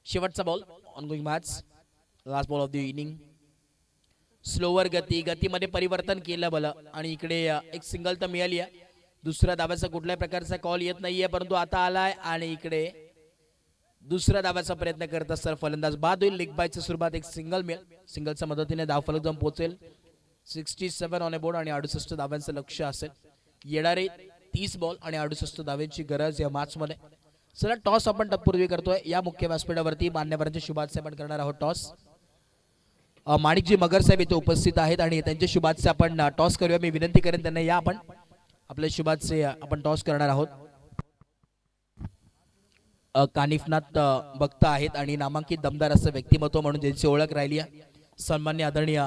शेवटचा ball ongoing match. Last ball of the inning. Slower गतीमध्ये परिवर्तन केलं बल आणि इकडे एक सिंगल तर मिळाली आहे. दुसऱ्या धाव्याचा कुठल्याही प्रकारचा कॉल येत नाहीये, परंतु आता आलाय आणि इकडे दुसऱ्या धाव्याचा प्रयत्न करत असताना फलंदाज बाद होईल. लीग बायच्या सुरुवात एक सिंगल मिळेल. सिंगलच्या मदतीने धाव फलक जाऊन पोहोचेल 67 ऑन अ बोर्ड आणि 68 धाव्यांचं लक्ष असेल. येणारे 30 बॉल आणि 68 धाव्यांची गरज या मॅच मध्ये. चला टॉस आपण तत्पूर्वी करतोय. या मुख्य व्यासपीठावरती मान्यवरांच्या शुभाशय आपण करणार आहोत. टॉस माणिकजी मगर साहेब इथे उपस्थित आहेत आणि त्यांचे शुभाशय आपण टॉस करूया. मी विनंती करेन त्यांना या आपण आपले शुभाशय आपण टॉस करणार आहोत. कानिफनाथ भक्त आहेत आणि नामांकित दमदार असं व्यक्तिमत्व म्हणून ज्यांची ओळख राहिली आहे सन्मान्य आदरणीय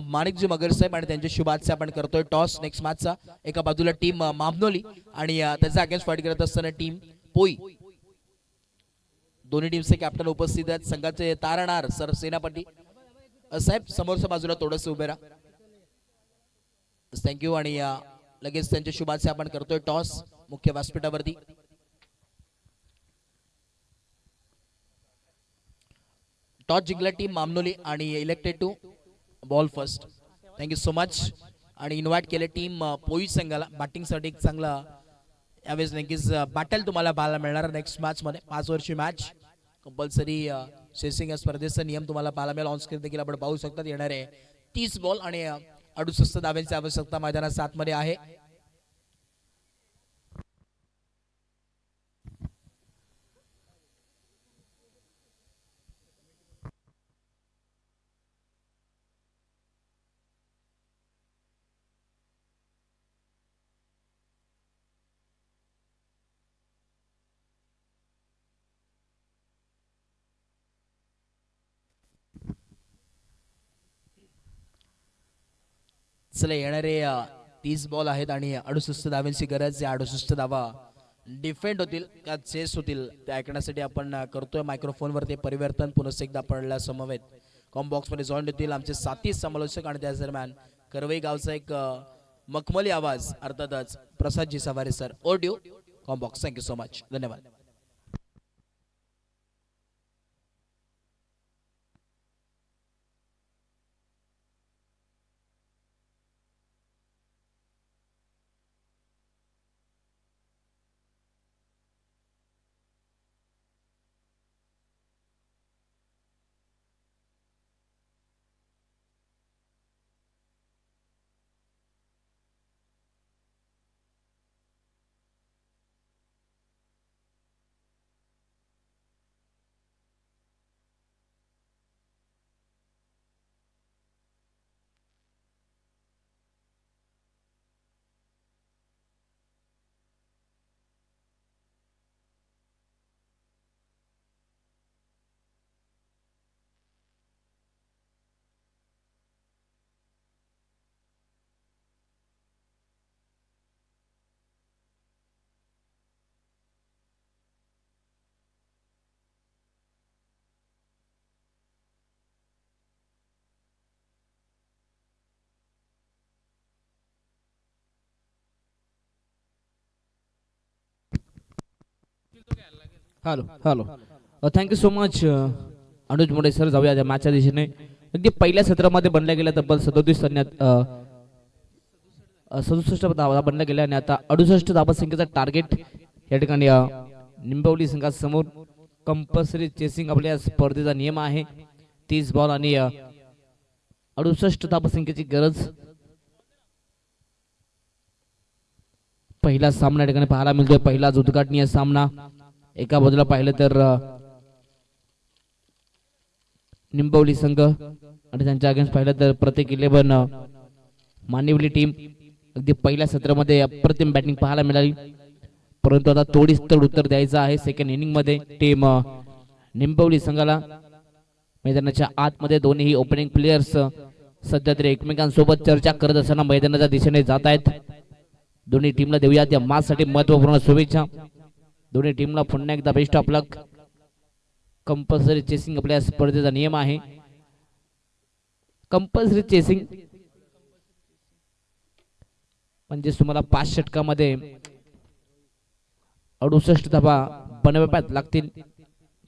माणिकजी मगर साहेब आणि त्यांचे शुभाशय आपण करतोय. टॉस नेक्स्ट मॅचचा एका बाजूला टीम मामनोली आणि त्याचा अगेन्स्ट फाईट करत असताना टीम पोई. दोन्ही टीमचे कॅप्टन उपस्थित आहेत. संघाचे तारणहार सर सेनापती साहेब समोरच्या बाजूला थोडंसं उभे राहा. थँक्यू आणि लगेच त्यांचे शुभाशय आपण करतोय. टॉस मुख्य व्यासपीठावरती टॉस जिंकला टीम मामनोली आणि elected to bowl first. Thank you so much आणि इन्व्हाइट केले टीम पोई संघाला बॅटिंगसाठी. एक चांगला यावेळेस नक्कीच बॅटल तुम्हाला पाहायला मिळणार नेक्स्ट मॅच मध्ये. 5 वर्षी मॅच कंपल्सरी चेसिंग या स्पर्धेचा नियम तुम्हाला पाहायला मिळेल. ऑन स्क्रीन देखील आपण पाहू शकतात. येणारे 30 बॉल आणि 68 धाव्यांची आवश्यकता मैदानात 7 मध्ये आहे. चला येणारे 30 बॉल आहेत आणि 68 धाव्यांची गरज आहे. 68 धावा डिफेंड होतील का चेस होतील ते ऐकण्यासाठी आपण करतोय मायक्रोफोनवर ते परिवर्तन. पुन्हा एकदा आपल्याला समवेत कॉम बॉक्स मध्ये जॉईन होतील आमचे साथी समालोचक आणि त्याच दरम्यान करवई गावचा एक मखमली आवाज अर्थातच प्रसादजी Saware sir. Audio com box. Thank you so much. धन्यवाद. Hello hello thank you so much Anuj Mode sir. जाऊया त्या मॅचच्या दिशेने. अगदी पहिल्या सत्रामध्ये बनल्या गेल्या तब्बल 37 आणि 67 धावा बनल्या गेल्या आणि आता 68 धावा संख्येचा टार्गेट या ठिकाणी निंबवली संघासमोर. कंपल्सरी चेसिंग आपल्या स्पर्धेचा नियम आहे. 30 बॉल आणि 68 धावा संख्येची गरज. पहिला सामना या ठिकाणी पाहायला मिळतोय. पहिलाच उद्घाटनीय सामना. एका बाजूला पाहिलं तर निंबवली संघ आणि त्यांच्या अगेन्स्ट पाहिलं तर प्रत्येक 11 मानिवली टीम. अगदी पहिल्या सत्रामध्ये अप्रतिम बॅटिंग पाहायला मिळाली, परंतु आता थोडीच तड उत्तर द्यायचं आहे. सेकंड इनिंग मध्ये टीम निंबवली संघाला मैदानाच्या आतमध्ये दोन्ही ओपनिंग प्लेयर्स सध्या तरी एकमेकांसोबत चर्चा करत असताना मैदानाच्या दिशेने जात आहेत. दोन्ही टीमला देऊया त्या मॅच साठी महत्वपूर्ण शुभेच्छा. दोन्ही टीमला पुन्हा एकदा best of luck. Compulsory chasing आपल्या स्पर्धेचा नियम आहे. कंपल्सरी चेसिंग म्हणजे तुम्हाला 5 षटकामध्ये 68 धावा बनवाव्यात लागतील.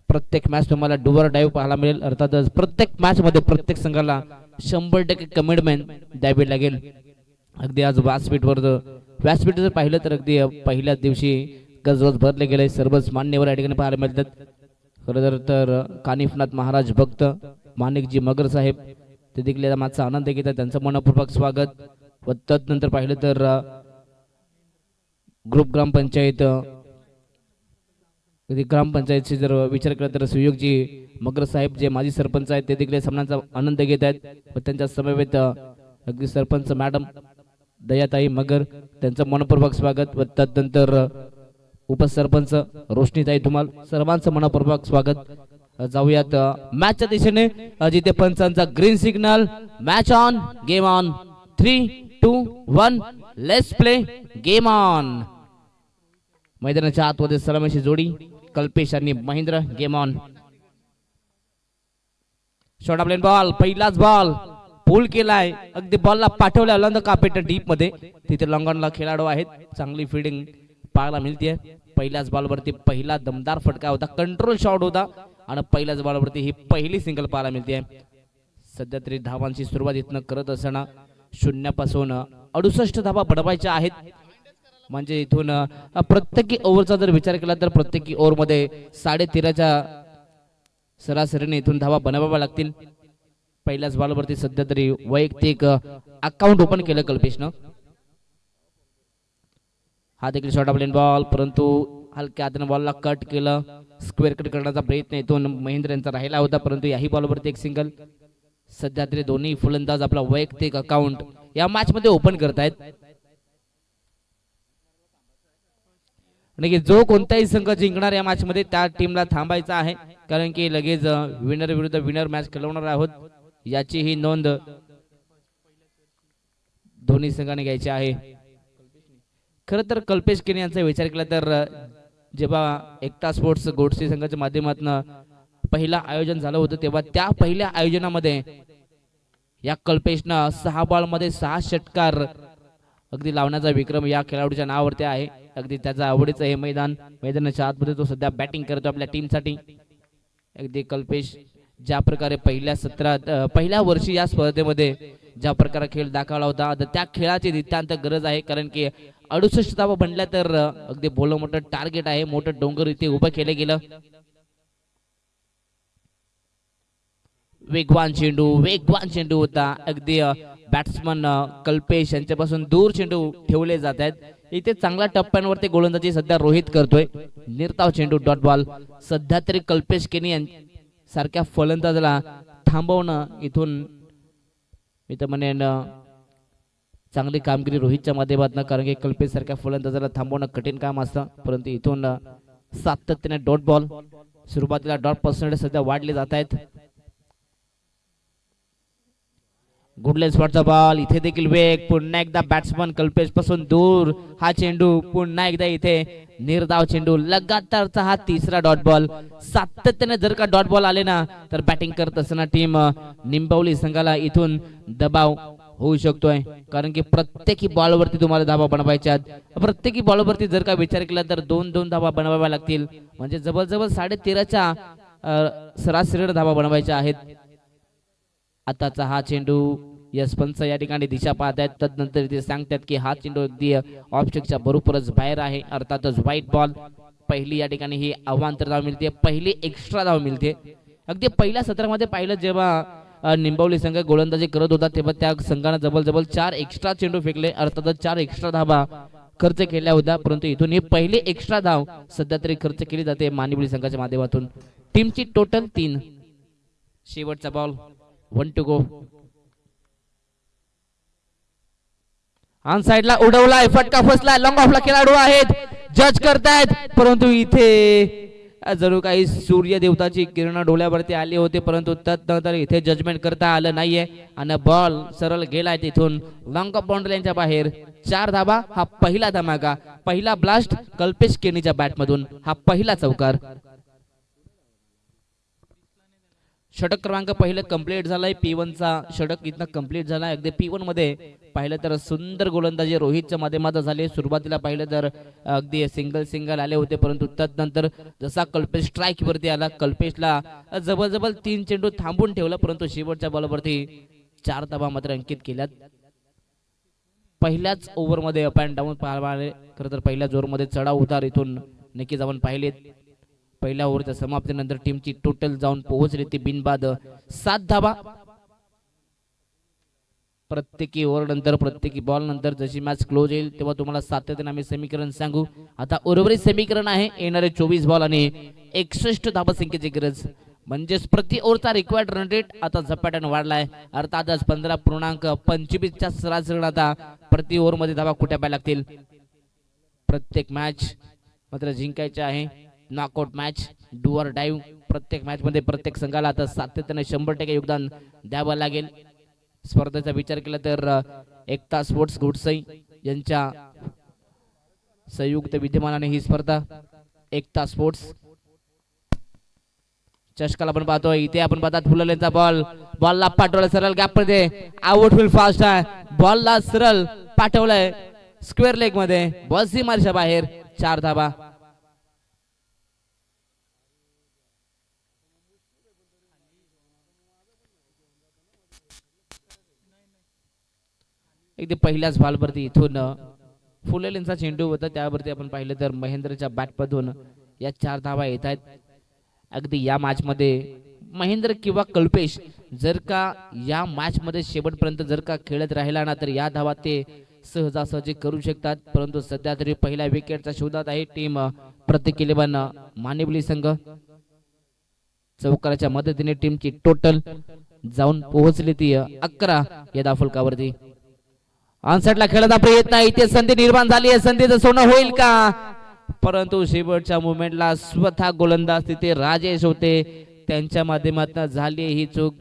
प्रत्येक मॅच तुम्हाला डुवर डाईव्ह पाहायला मिळेल. अर्थातच प्रत्येक मॅच मध्ये प्रत्येक संघाला 100% कमिटमेंट द्यावी लागेल. अगदी आज व्यासपीठ जर पाहिलं तर अगदी पहिल्याच दिवशी गजबज भरले गेले. सर्वच मान्यवर या ठिकाणी पाहायला मिळतात. खरं तर कानिफनाथ महाराज भक्त माणिकजी मगर साहेब ते देखील या मागचा आनंद घेतात. त्यांचं मनपूर्वक स्वागत. व तदनंतर पाहिलं तर ग्रुप ग्रामपंचायत ग्रामपंचायतचे जर विचार केला तर सुयोगजी मगर साहेब जे माजी सरपंच आहेत ते देखील सामन्याचा आनंद घेत आहेत. व त्यांच्या समवेत अगदी सरपंच मॅडम दयाताई मगर त्यांचं मनपूर्वक स्वागत. व तदनंतर उपसरपंच रोशनीताई धुमाल सर्वांचं मनपूर्वक स्वागत. जाऊयात मॅचच्या दिशेने जिथे पंचांचा green signal. Match on game on. 3, 2, 1 let's play game on. मैदानाच्या आतमध्ये सलामीची जोडी कल्पेश आणि Mahendra. Game on. Short of length ball. पहिलाच बॉल पूल केलाय. अगदी बॉलला पाठवल्या अलांद कापेट डीप मध्ये. तिथे लॉंगॉनला खेळाडू आहेत. चांगली फिल्डिंग पाहायला मिळते. पहिल्याच बॉलवरती पहिला दमदार फटका होता. कंट्रोल शॉट होता आणि पहिल्याच बॉलवरती ही पहिली सिंगल पाहायला मिळते. सध्या तरी धावांची सुरुवात इथनं करत असताना 0 पासून 68 धावा बनवायच्या आहेत. म्हणजे इथून प्रत्येकी ओव्हरचा जर विचार केला तर प्रत्येकी ओव्हर मध्ये 13.5च्या सरासरीने इथून धावा बनवाव्या लागतील. पहिल्याच बॉलवरती सध्या तरी वैयक्तिक अकाउंट ओपन केलं कल्पेशनं. हा देखील शॉर्ट ऑफ लेन बॉल परंतु हलक्या हाताने बॉलला कट केलं. स्क्वेअर कट करण्याचा प्रयत्न इथून महेंद्र यांचा राहिला होता परंतु याही बॉलवरती एक सिंगल. सध्या तरी दोन्ही फलंदाज आपला वैयक्तिक अकाउंट या मॅच मध्ये ओपन करतायत. आणि जो कोणताही संघ जिंकणार या मॅच मध्ये त्या टीमला थांबायचा आहे कारण की लगेच विनर विरुद्ध विनर मॅच खेळवणार आहोत याची ही नोंद दोन्ही संघाने घ्यायची आहे. खरं तर कल्पेश केनी यांचा विचार केला तर जेव्हा एकता स्पोर्ट्स गोडसे संघाच्या माध्यमातून पहिला आयोजन झालं होतं तेव्हा त्या पहिल्या आयोजनामध्ये या कल्पेशनं 6 बॉलमध्ये 6 षटकार अगदी लावण्याचा विक्रम या खेळाडूच्या नावावरती आहे. अगदी त्याचा आवडीचं हे मैदानाच्या आतमध्ये तो सध्या बॅटिंग करतो आपल्या टीमसाठी. अगदी कल्पेश ज्या प्रकारे पहिल्या वर्षी या स्पर्धेमध्ये ज्या प्रकारे खेळ दाखवला होता त्या खेळाची नितांत गरज आहे कारण की 68 धावा बनल्या तर अगदी भोलं मोठं टार्गेट आहे. मोठं डोंगर इथे उभं केलं गेलं. वेगवान चेंडू होता. अगदी बॅट्समन कल्पेश यांच्यापासून दूर चेंडू ठेवले जात आहेत. इथे चांगल्या टप्प्यांवरती गोलंदाजी सध्या रोहित करतोय. निर्धाव चेंडू डॉट बॉल. सध्या तरी कल्पेश केनी सारख्या फलंदाजाला थांबवणं इथून मी तर म्हणेन चांगली कामगिरी रोहितच्या माध्यमातून कारण की कल्पेश सारख्या फलंदाजाला थांबवणं कठीण काम असतं परंतु इथून सातत्याने डॉट बॉल. सुरुवातीला डॉट पर्सेंटेज सध्या वाढले जात आहेत. गुडलेन स्पॉटचा बॉल. इथे देखील वेग. पुन्हा एकदा बॅट्समन कल्पेश पासून दूर. हा चेंडू पुन्हा एकदा इथे निर्धाव चेंडू. लगातारचा हा तिसरा डॉट बॉल. सातत्याने जर का डॉट बॉल आले ना तर बॅटिंग करत असताना टीम निंबवली संघाला इथून दबाव होऊ शकतोय कारण की प्रत्येकी बॉलवरती तुम्हाला धावा बनवायच्या. प्रत्येकी बॉलवरती जर का विचार केला तर 2-2 धावा बनवाव्या लागतील. म्हणजे जवळजवळ 13.5च्या सरासरी धावा बनवायच्या आहेत. आताचा हा चेंडू यशपंत या ठिकाणी दिशा पाहत आहेत. तदनंतर ते सांगतात की हा चेंडू अगदी ऑफस्टिकच्या बरोबरच बाहेर आहे अर्थातच व्हाईट बॉल. पहिली या ठिकाणी ही अवांतर धाव मिळते. पहिली एक्स्ट्रा धाव मिळते. अगदी पहिल्या सत्रामध्ये पाहिलं जेव्हा निंबवली संघ गोलंदाजी करत होता तेव्हा त्या संघाने जवळजवळ 4 एक्स्ट्रा चेंडू फेकले अर्थातच 4 एक्स्ट्रा धावा खर्च केल्या होत्या परंतु इथून ही पहिली एक्स्ट्रा धाव सध्या तरी खर्च केली जाते मानिवली संघाच्या माध्यमातून. टीमची टोटल 3. शेवटचा बॉल. 1 to go. ऑन साइडला उडवलाय. फटका फसलाय. लॉंग ऑफला खेळाडू आहेत. जज करतायत परंतु इथे जणू काही सूर्य देवताची किरण डोळ्यावरती आली होती परंतु तदनंतर इथे जजमेंट करता आलं नाहीये आणि बॉल सरळ गेलाय तिथून लॉंग ऑफ बाउंड्रीच्या बाहेर. 4 धावा. हा पहिला धमाका. पहिला ब्लास्ट कल्पेश केनीच्या बॅट मधून. हा पहिला चौकार. षटक क्रमांक पहिलं कंप्लीट झालाय. P1 चा षटक इथनं कंप्लीट झालाय. अगदी P1 मध्ये पाहिलं तर सुंदर गोलंदाजी रोहितच्या माध्यमातून झाली. सुरुवातीला पाहिलं तर अगदी सिंगल आले होते परंतु तदनंतर जसा कल्पेश स्ट्राईक वरती आला कल्पेशला जवळजवळ 3 चेंडू थांबून ठेवला परंतु शेवटच्या बॉलवरती 4 धावा मात्र अंकित केल्यात. पहिल्याच ओव्हरमध्ये अप अँड डाऊन पाहायला मिळाले. खरं तर पहिल्याच ओव्हरमध्ये चढाव उतार इथून नक्कीच आपण पाहिलेत. पहिल्या ओव्हरच्या समाप्तीनंतर टीमची टोटल जाऊन पोहोचली ती बिनबाद 7 धावा. प्रत्येकी ओव्हर नंतर प्रत्येकी बॉल नंतर जशी मॅच क्लोज येईल तेव्हा तुम्हाला सातत्याने आम्ही समीकरण सांगू. आता उर्वरित समीकरण आहे येणारे 24 बॉल आणि 61 धावसंख्येची गरज. म्हणजेच प्रति ओव्हरचा रिक्वायर्ड रन रेट आता झपाट्याने वाढलाय. अर्थातच 15.25च्या सरासरी आता प्रति ओव्हर मध्ये धावा कुठे पाहायला लागतील. प्रत्येक मॅच मात्र जिंकायचे आहे. Knockout match, do or डाईव्ह. प्रत्येक मॅच मध्ये प्रत्येक संघाला आता सातत्याने 100% योगदान द्यावं लागेल. स्पर्धेचा विचार केला तर एकता स्पोर्ट्स घोडसई यांच्या संयुक्त विद्यमानाने ही स्पर्धा एकता स्पोर्ट्स चषकाला आपण पाहतोय. इथे आपण पाहतात फुललेचा बॉलला पाठवलं सरळ गॅप मध्ये. आउट होईल फास्ट आहे. बॉलला सरळ पाठवलंय स्क्वेअर लेग मध्ये. बॉल सीमारेषा बाहेर. 4 धावा. एकदा पहिल्याच बॉलवरती इथून फुलेलेंचा चेंडू होता त्यावरती आपण पाहिलं तर महेंद्रच्या बॅटमधून या 4 धावा येत आहेत. अगदी या मॅच मध्ये महेंद्र किंवा कल्पेश जर का या मॅच मध्ये शेवटपर्यंत जर का खेळत राहिला ना तर या धावा ते सहजासहजी करू शकतात. परंतु सध्या तरी पहिल्या विकेटच्या शोधात आहे टीम प्रत्येक 11 मानिवली संघ. चौकाराच्या मदतीने टीमची टोटल जाऊन पोहोचली ती 11 या धावफलकावरती. ऑनसाइडला खेळता प्रयत्न. इथे संधी निर्माण झाली आहे. संधीचं सोनं होईल का? परंतु शेवटच्या मुवमेंटला स्वतः गोलंदाज तिथे राजेश होते त्यांच्या माध्यमातून झाली ही चूक.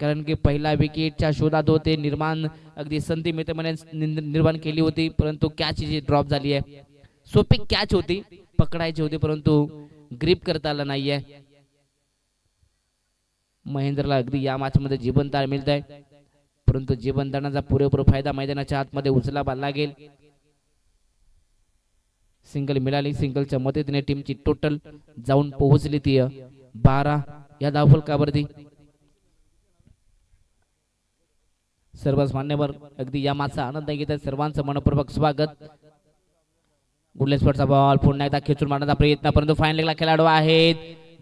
कारण की पहिला विकेटच्या शोधात होते. निर्माण अगदी संधी मित्रमने निर्माण केली होती परंतु कॅच जी ड्रॉप झाली आहे. सोपी कॅच होती, पकडायची होती परंतु ग्रिप करता आला नाहीये. महेंद्रला अगदी या मॅच मध्ये जीवनदान मिळत आहे परंतु जीवनदानाचा पुरेपूर फायदा मैदानाच्या आतमध्ये उचलावा लागेल. सिंगल मिळाली. सिंगलच्या मदतीने टीमची टोटल जाऊन पोहोचली ती 12 या धावफलकावरती. सर्वच मान्यवर अगदी या मॅचचा आनंद घेत आहेत. सर्वांचं मनपूर्वक स्वागत. गुडलेसपटचा बॉल पुन्हा एकदा खेचून मारण्याचा प्रयत्न परंतु फाईन लेगला खेळाडू आहेत.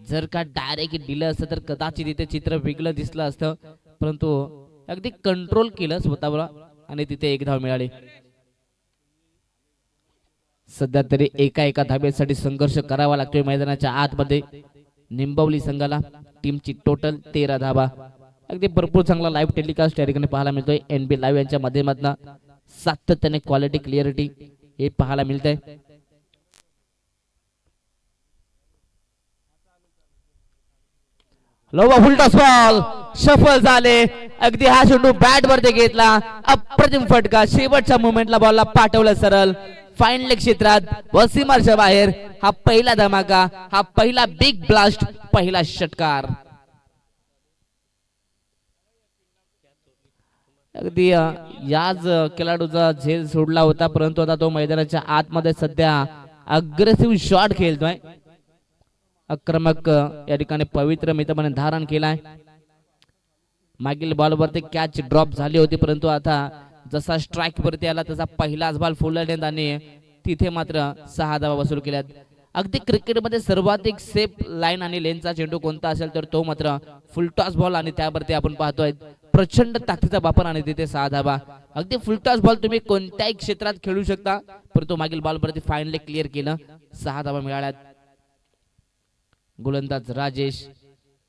जर का डायरेक्ट दिलं असतं तर कदाचित इथे चित्र वेगळं दिसलं असतं परंतु अगदी कंट्रोल केलं स्वतःवर आणि तिथे 1 धाव मिळाली. सध्या तरी एका धाब्यासाठी संघर्ष करावा लागतोय मैदानाच्या आतमध्ये निंबवली संघाला. टीमची टोटल 13 धावा. अगदी भरपूर चांगला लाईव्ह टेलिकास्ट या ठिकाणी पाहायला मिळतोय. NB लाईव्ह यांच्या माध्यमातून सातत्याने क्वालिटी क्लिअरिटी हे पाहायला मिळतंय. लोवा फुलटॉस बॉल सफल झाले. अगदी हा चेंडू बॅट वरती घेतला. अप्रतिम फटका. शेवटच्या मुवमेंटला बॉलला पाठवलं सरळ फाईन लेग क्षेत्रात वसीमारच्या बाहेर. हा पहिला धमाका, हा पहिला बिग ब्लास्ट, पहिला षटकार. अगदी याच खेळाडूचा झेल सोडला होता परंतु आता तो मैदानाच्या आतमध्ये सध्या अग्रेसिव्ह शॉट खेळतोय. आक्रमक या ठिकाणी पवित्र मित्रपणे धारण केलाय. मागील बॉलवरती कॅच ड्रॉप झाली होती परंतु आता जसा स्ट्राइक वरती आला तसा पहिलाच बॉल फुललेला आणि तिथे मात्र 6 धावा वसूल केल्यात. अगदी क्रिकेटमध्ये सर्वाधिक सेफ लाईन आणि लेनचा चेंडू कोणता असेल तर तो मात्र फुलटॉस बॉल आणि त्यावरती आपण पाहतोय प्रचंड ताकदीचा वापर आणि तिथे 6 धावा. अगदी फुलटॉस बॉल तुम्ही कोणत्याही क्षेत्रात खेळू शकता परंतु मागील बॉलवरती फाईनली क्लिअर केलं. 6 धावा मिळाल्यात. गोलंदाज राजेश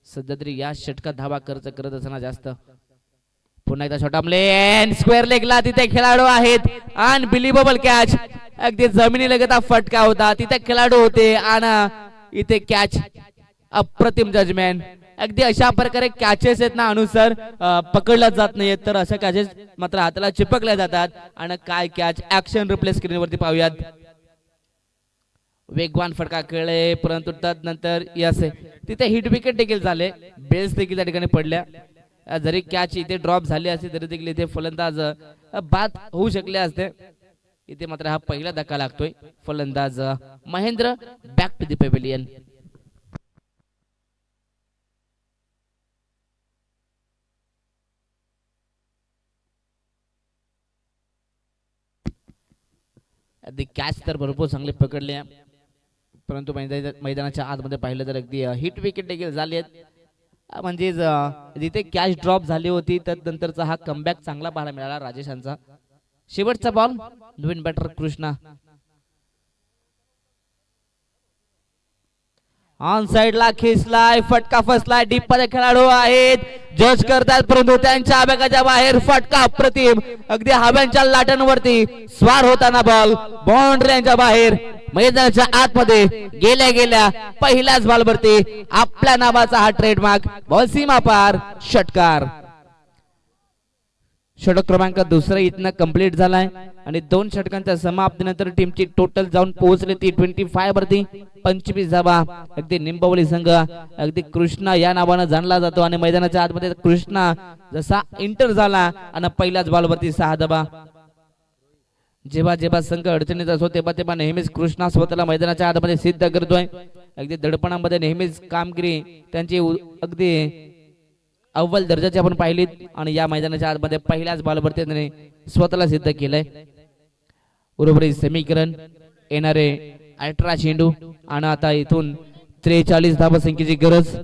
सध्या तरी या षटकात धावा खर्च करत असताना जास्त. पुन्हा एकदा शॉट ऑन स्क्वेअर लेगला तिथे खेळाडू आहेत. Unbelievable catch. अगदी जमिनी लगत फटका होता. तिथे खेळाडू होते आणि इथे कॅच. अप्रतिम जजमेंट. अगदी अशा प्रकारे कॅचेस आहेत ना अनुसार पकडल्या जात नाहीत तर अशा कॅचेस मात्र हाताला चिपकल्या जातात. आणि काय कॅच. ऍक्शन रिप्ले स्क्रीन वरती पाहूयात. वेगवान फटका खेळले परंतु त्यानंतर यस तिथे हिट विकेट देखील झाले. बेल्स देखील त्या ठिकाणी पडल्या. जरी कॅच इथे ड्रॉप झाली असते तरी देखील इथे फलंदाज बाद होऊ शकले असते. इथे मात्र हा पहिला धक्का लागतोय. फलंदाज Mahendra back to the pavilion. अगदी कॅच तर भरपूर चांगले पकडले आहे. परंतु मैदानाच्या आतमध्ये पाहिलं तर अगदी हिट विकेट देखील झाली आहेत. म्हणजेच जिथे कॅच ड्रॉप झाली होती तर नंतरचा हा कमबॅक चांगला पाहायला मिळाला राजेशांचा. शेवटचा बॉल नवीन बॅटर कृष्णा ऑन साइडला खेचलाय, फटका फसलाय, डीप मध्ये खेळाडू आहेत, जज करतात परंतु त्यांच्या आबेगाच्या बाहेर फटका अप्रतिम, अगदी हव्यांच्या लाटांवरती स्वार होताना बॉल बाउंड्रीच्या बाहेर मैदानाच्या आतमध्ये गेल्या गेल्या पहिल्याच बॉलवरती आपल्या नावाचा हा ट्रेडमार्क बॉल सीमा पार षटकार. षटक क्रमांक दुसरा इथनं कंप्लीट झालाय आणि 2 षटकांच्या समाप्तीनंतर टीमची टोटल जाऊन पोहोचली ती 25 वरती 25 धावा. अगदी निंबवली संघ अगदी कृष्णा या नावानं जाणला जातो आणि मैदानाच्या आतमध्ये कृष्णा जसा एंटर झाला आणि पहिल्याच बॉलवरती 6 धावा. जेव्हा जेव्हा संघ अडचणीत असतो तेव्हा तेव्हा नेहमीच कृष्णा स्वतःला मैदानाच्या आतमध्ये सिद्ध करतोय. अगदी दडपणामध्ये नेहमीच कामगिरी त्यांची अगदी अव्वल दर्जाची आपण पाहिलीत आणि या मैदानाच्या आतमध्ये पहिल्याच बॉलवरती त्याने स्वतःला सिद्ध केलंय. उर्वरित समीकरण येणारे 18 चेंडू आणि आता इथून 43 धावा संख्येची गरज.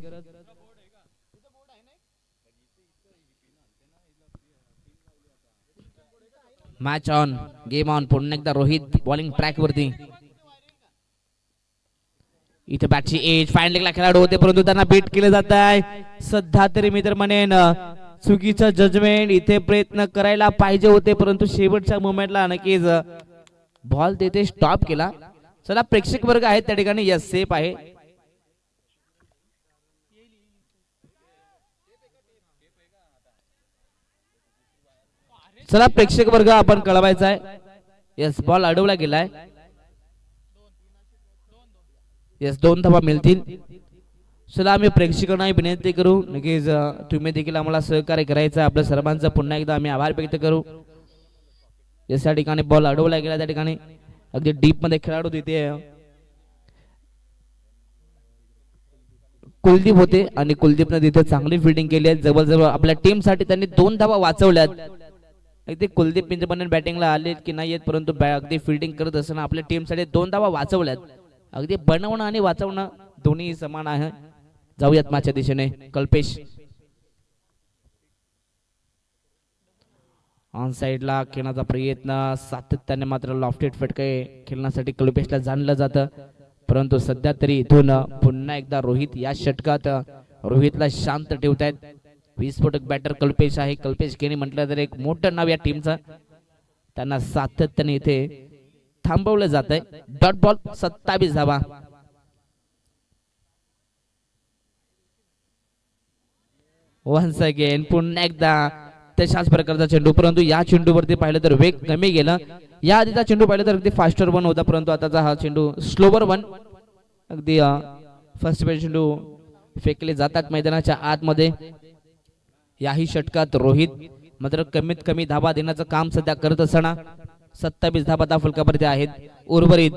Match on, game on. पुन्हा एकदा रोहित बॉलिंग ट्रॅक वरती. इथे बॅटची एज फाईन लेगला खेळाडू होते परंतु त्यांना बीट केलं जात आहे. सध्या तरी मी तर म्हणेन चुकीचं जजमेंट. इथे प्रयत्न करायला पाहिजे होते परंतु शेवटच्या मोमेंटला नक्कीच बॉल तिथे स्टॉप केला. चला प्रेक्षक वर्ग आहेत त्या ठिकाणी, यस सेफ आहे. चला प्रेक्षक वर्ग आपण कळवायचा आहे. यस बॉल अडवला गेलाय. यस 2 धावा मिळतील. चला आम्ही प्रेक्षकांना विनंती करू नक्कीच तुम्ही देखील आम्हाला सहकार्य करायचं. आपल्या सर्वांचा पुन्हा एकदा आम्ही आभार व्यक्त करू. यस या ठिकाणी बॉल अडवला गेला, त्या ठिकाणी अगदी डीप मध्ये खेळाडू तिथे कुलदीप होते आणि कुलदीपने तिथे चांगली फिल्डिंग केली आहे. जवळजवळ आपल्या टीम साठी त्यांनी 2 धावा वाचवल्यात. अगदी कुलदीप पिंजपणे बॅटिंगला आलेत की नाही येत परंतु अगदी फिल्डिंग करत असताना आपल्या टीम साठी 2 धावा वाचवल्यात. अगदी बनवणं आणि वाचवणं दोन्ही समान आहे. जाऊयात माझ्या दिशेने. कल्पेश ऑन साइडला खेळण्याचा प्रयत्न, सातत्याने मात्र लॉफ्टेड फटके खेळण्यासाठी कल्पेशला जाणलं जातं परंतु सध्या तरी इथून पुन्हा एकदा रोहित या षटकात रोहितला शांत ठेवतायत. विस्फोटक बॅटर कल्पेश आहे. कल्पेश केनी म्हटलं तर एक मोठं नाव या टीमचं. त्यांना सातत्याने इथे थांबवलं जात आहे. डॉट बॉल 27 धावा. वन्स अगेन पुन्हा एकदा तशाच प्रकारचा चेंडू परंतु या चेंडूवरती पाहिलं तर वेग कमी गेला. या आधीचा चेंडू पाहिलं तर अगदी फास्टर 1 होता परंतु आताचा हा चेंडू स्लोवर 1. अगदी फर्स्ट बेस चेंडू फेकले जातात मैदानाच्या आतमध्ये. याही षटकात रोहित मात्र कमीत कमी धावा देण्याचं काम सध्या करत असताना 27 धावा त्या फलकावरती आहेत. उर्वरित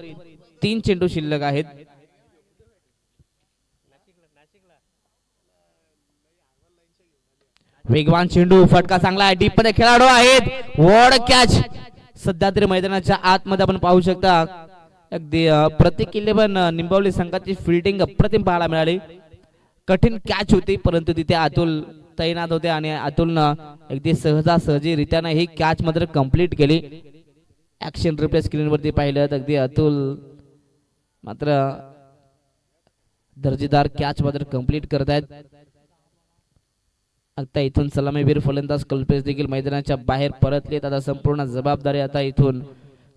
3 चेंडू शिल्लक आहेत. वेगवान चेंडू, फटका चांगला आहे, डीप मध्ये खेळाडू आहेत, वॉड कॅच. सध्या तरी मैदानाच्या आतमध्ये आपण पाहू शकता अगदी प्रत्येक 11 निंबवली संघाची फिल्डिंग अप्रतिम पाहायला मिळाली. कठीण कॅच होती परंतु तिथे अतुल तैनात होते आणि अतुलनं अगदी सहजासहजी रित्यानं ही कॅच मात्र कंप्लीट केली. ऍक्शन रिप्ले स्क्रीन वरती पाहिलं तर अगदी अतुल मात्र दर्जेदार कॅच मात्र कंप्लीट करतायत. आता इथून सलामीवीर फलंदाज कल्पेश देखील मैदानाच्या बाहेर परतलेत. आता संपूर्ण जबाबदारी आता इथून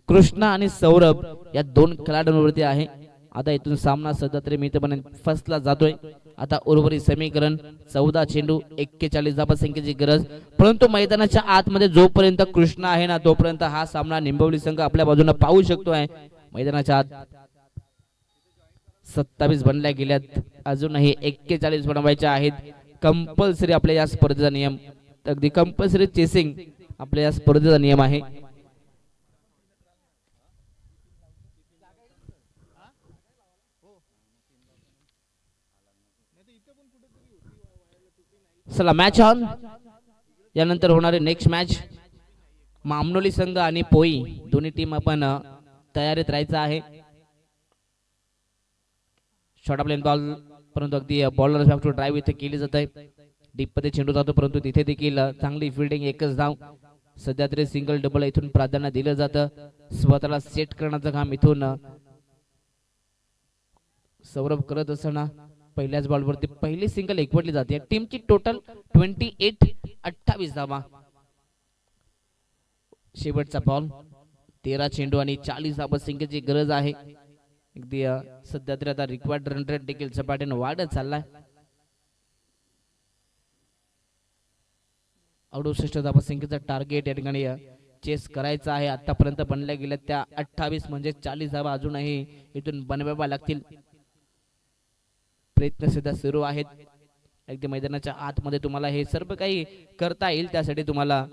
कृष्णा आणि सौरभ या 2 खेळाडूंवरती आहे. आता इथून सामना सध्या तरी मी तर फर्स्टला जातोय. आता उर्वरित समीकरण 14 चेंडू 41 धावा संख्येची गरज परंतु मैदानाच्या आतमध्ये जोपर्यंत कृष्णा आहे ना तोपर्यंत हा सामना निंबवली संघ आपल्या बाजूने पाहू शकतोय. मैदानाच्या आत 27 बनल्या गेल्यात, अजूनही 41 बनवायच्या आहेत. कंपल्सरी आपल्या या स्पर्धेचा नियम, अगदी कंपल्सरी चेसिंग आपल्या या स्पर्धेचा नियम आहे. चला मॅच ऑन. यानंतर होणारे नेक्स्ट मॅच मामनोली संघ आणि पोई दोन्ही टीम आपण तयारीत राहायचं आहे. शॉर्ट ऑफ लेन बॉल, परंतु अगदी बॉलर हॅव टू ड्राईव्ह इथे केली जात आहे. डीप मध्ये चेंडू जातो, परंतु तिथे देखील चांगली फिल्डिंग, एकच धाव. सध्या तरी सिंगल डबल इथून प्राधान्य दिलं जातं. स्वतःला सेट करण्याचं काम इथून सौरभ करत असताना पहिल्याच बॉलवरती पहिली सिंगल एकवटली जाते. टीमची टोटल 28 धावा. शेवटचा बॉल, 13 चेंडू आणि 40 धावा संख्येची गरज आहे. अगदी सध्या तरी आता रिक्वायर्ड रन रेट देखील झपाट्याने वाढत चाललाय. 68 धावा संख्येचा टार्गेट या ठिकाणी चेस करायचा आहे. आतापर्यंत बनल्या गेल्या त्या 28 म्हणजे 40 धावा अजूनही इथून बनवाव्या लागतील. प्रयत्न सुद्धा सुरू आहेत. अगदी मैदानाच्या आतमध्ये तुम्हाला हे सर्व काही करता येईल, त्यासाठी तुम्हाला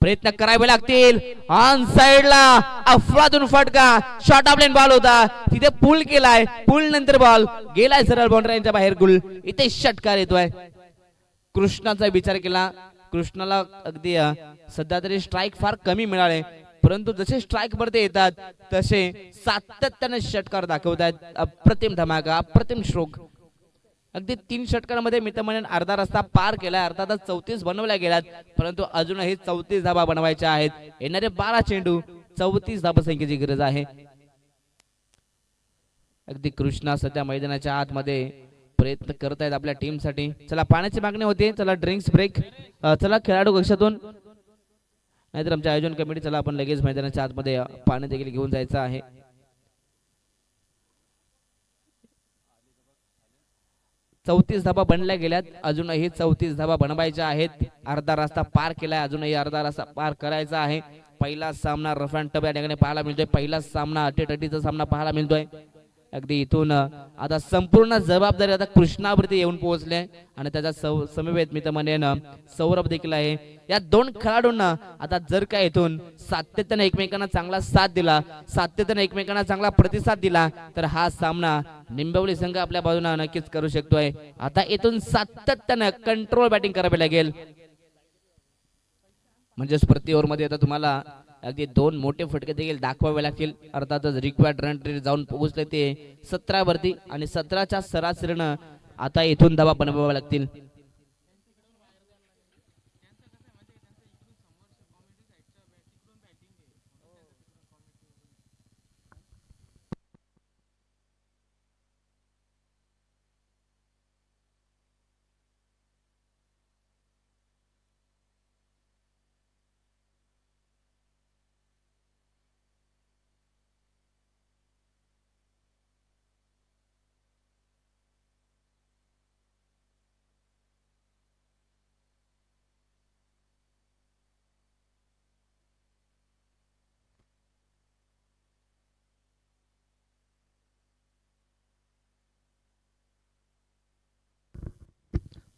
प्रयत्न करावे लागतील. ऑन साइडला अफलातून फटका, शॉर्ट ऑफ लेन बॉल होता, तिथे पुल केलाय, पुल नंतर बॉल गेलाय सरळ बाउंड्रीच्या बाहेर. गुल इथे षटकार येतोय. कृष्णाचा विचार केला, कृष्णाला अगदी सध्या तरी स्ट्राईक फार कमी मिळाले, परंतु जसे स्ट्राईक वरती येतात तसे सातत्याने षटकार दाखवतात. अप्रतिम धमाका, अप्रतिम स्ट्रोक. अगदी 3 षटकांमध्ये मी तर म्हणेन अर्धा रस्ता पार केलाय. अर्थातच 34 बनवल्या गेल्यात, परंतु अजूनही 34 धावा बनवायच्या आहेत. येणारे 12 चेंडू 34 धावा संख्येची गरज आहे. अगदी कृष्णा सध्या मैदानाच्या आतमध्ये प्रयत्न करत आहेत आपल्या टीम साठी. चला, पाण्याची मागणी होती, चला ड्रिंक्स ब्रेक. चला खेळाडू कक्षातून, नाहीतर आमच्या आयोजन कमिटी, चला आपण लगेच मैदानाच्या आतमध्ये पाणी देखील घेऊन जायचं आहे. चौतीस धावा बनल्या गेल्यात, अजूनही 34 धावा बनवायच्या आहेत. अर्धा रस्ता पार केलाय, अजूनही अर्धा रस्ता पार करायचा आहे. पहिला सामना रफ अँड टफ या ठिकाणी पाहायला मिळतोय. पहिला सामना अटीतटीचा सामना पाहायला मिळतोय. अगदी इथून आता संपूर्ण जबाबदारी आता कृष्णावरती येऊन पोहोचले आणि त्याचा समवेत मी तर म्हणेन सौरभ देखील आहे. या 2 खेळाडूंना आता जर का इथून सातत्याने एकमेकांना चांगला साथ दिला, सातत्याने एकमेकांना चांगला प्रतिसाद दिला, तर हा सामना निंबवली संघ आपल्या बाजूने नक्कीच करू शकतोय. आता इथून सातत्याने कंट्रोल बॅटिंग करावी लागेल. म्हणजेच प्रति ओव्हर मध्ये आता तुम्हाला अगदी 2 मोठे फटके देखील दाखवावे लागतील. अर्थातच रिक्वायर्ड रन रेट जाऊन पोहोचले ते 17 वरती आणि 17च्या सरासरीनं आता इथून धावा बनवाव्या लागतील.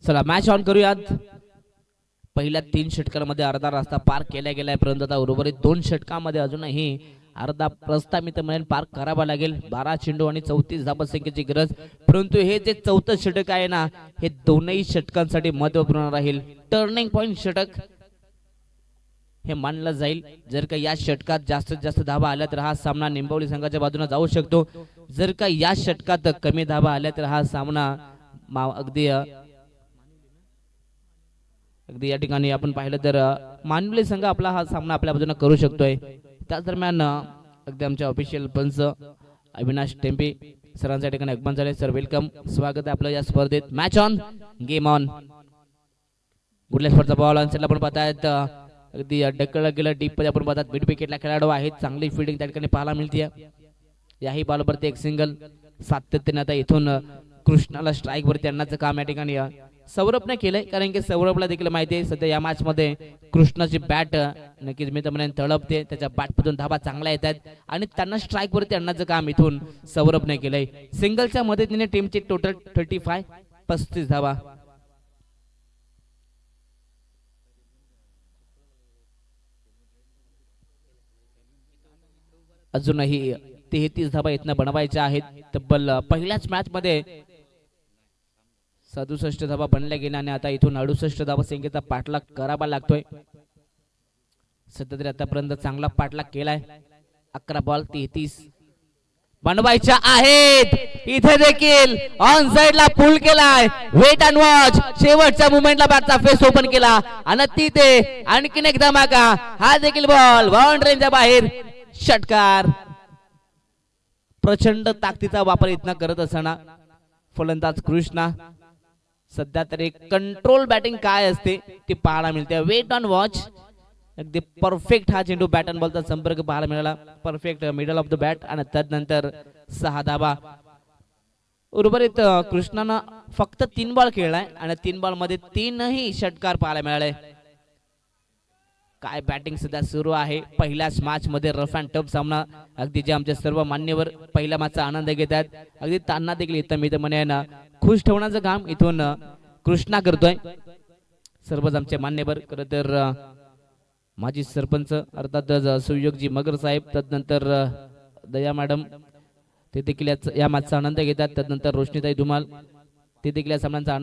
चला मॅच ऑन करूयात. पहिल्या 3 षटकांमध्ये अर्धा रस्ता पार केला गेलाय, परंतु आता उर्वरित 2 षटकांमध्ये अजूनही अर्धा रस्ता मी तर म्हणेन पार करावा लागेल. 12 चेंडू आणि 34 धावा संख्येची गरज. परंतु हे जे 4थं षटक आहे ना, हे दोनही षटकांसाठी महत्वपूर्ण राहील. टर्निंग पॉइंट षटक हे मानलं जाईल. जर का या षटकात जास्तीत जास्त धावा आल्या तर हा सामना निंबवली संघाच्या बाजूने जाऊ शकतो. जर का या षटकात कमी धावा आल्या तर हा सामना अगदी या ठिकाणी आपण पाहिलं तर मानवली संघ आपला हा सामना आपल्या बाजूने करू शकतोय. त्याच दरम्यान अगदी आमच्या ऑफिशियल पंच अविनाश टेम्पे सरांच्या ठिकाणी आगमन झाले. सर वेलकम, स्वागत आहे आपलं या स्पर्धेत. Match on, game on. गुडल्या स्पर्धा बॉल ऑनसेटला आपण पाहतायत. अगदी ढकलला गेलं डीप मध्ये आपण पाहतात. मिड विकेटला खेळाडू आहेत, चांगली फिल्डिंग त्या ठिकाणी पाहायला मिळते. याही बॉलवरती एक सिंगल. सातत्याने आता इथून कृष्णाला स्ट्राईक वरती आणण्याचं काम या ठिकाणी सौरभने केलंय, कारण की सौरभला देखील माहिती आहे सध्या या मॅच मध्ये कृष्णाची बॅट नक्कीच मी तर म्हणेन तळपते. त्याच्या बॅटमधून धावा चांगल्या येतात आणि त्यांना स्ट्राईक वरती आणण्याचं काम इथून सौरभने केलंय. सिंगलच्या मदतीने टीमची टोटल 35 धावा. अजूनही 33 धावा इथनं बनवायच्या आहेत. तब्बल पहिल्याच मॅच मध्ये 67 धावा बनल्या गेल्या आणि आता इथून 68 धावा संख्येचा पाठलाग करावा लागतोय. सध्या तरी आतापर्यंत चांगला पाठलाग केलाय. 11 बॉल 33 बनवायच्या आहेत. इथे देखील ऑन साइड ला पुल केलाय. Wait and watch. शेवटच्या मुवमेंटला बॅटचा फेस ओपन केला आणि तिथे आणखीन एक धमाका. हा देखील बॉल बाउंड्रीच्या बाहेर. षटकार. प्रचंड ताकदीचा वापर इथनं करत असताना फलंदाज कृष्णा सध्या तरी कंट्रोल बॅटिंग काय असते ती पाहायला मिळते. Wait on watch. अगदी परफेक्ट हा चेंडू बॅट अँड बॉलचा संपर्क पाहायला मिळाला. Perfect middle of the bat आणि त्यानंतर 6 धाबा. उर्वरित कृष्णानं फक्त 3 बॉल खेळलाय आणि 3 बॉल मध्ये 3ही षटकार पाहायला मिळाले. काय बॅटिंग सध्या सुरू आहे. पहिल्याच मॅच मध्ये रफ अँड टफ सामना. अगदी जे आमचे सर्व मान्यवर पहिल्या मॅचचा आनंद घेतात. अगदी त्यांना देखील इथं मी म्हणेन खुश ठेवण्याचं काम इथून कृष्णा करतोय. सर्वच आमचे मान्यवर. खरं तर माजी सरपंच अर्थातच सुयोगजी मगर साहेब, त्यानंतर दया मॅडम ते देखील या मॅचचा आनंद घेतात. त्यानंतर रोशनीताई धुमाल ते देखील या सामन्यांचा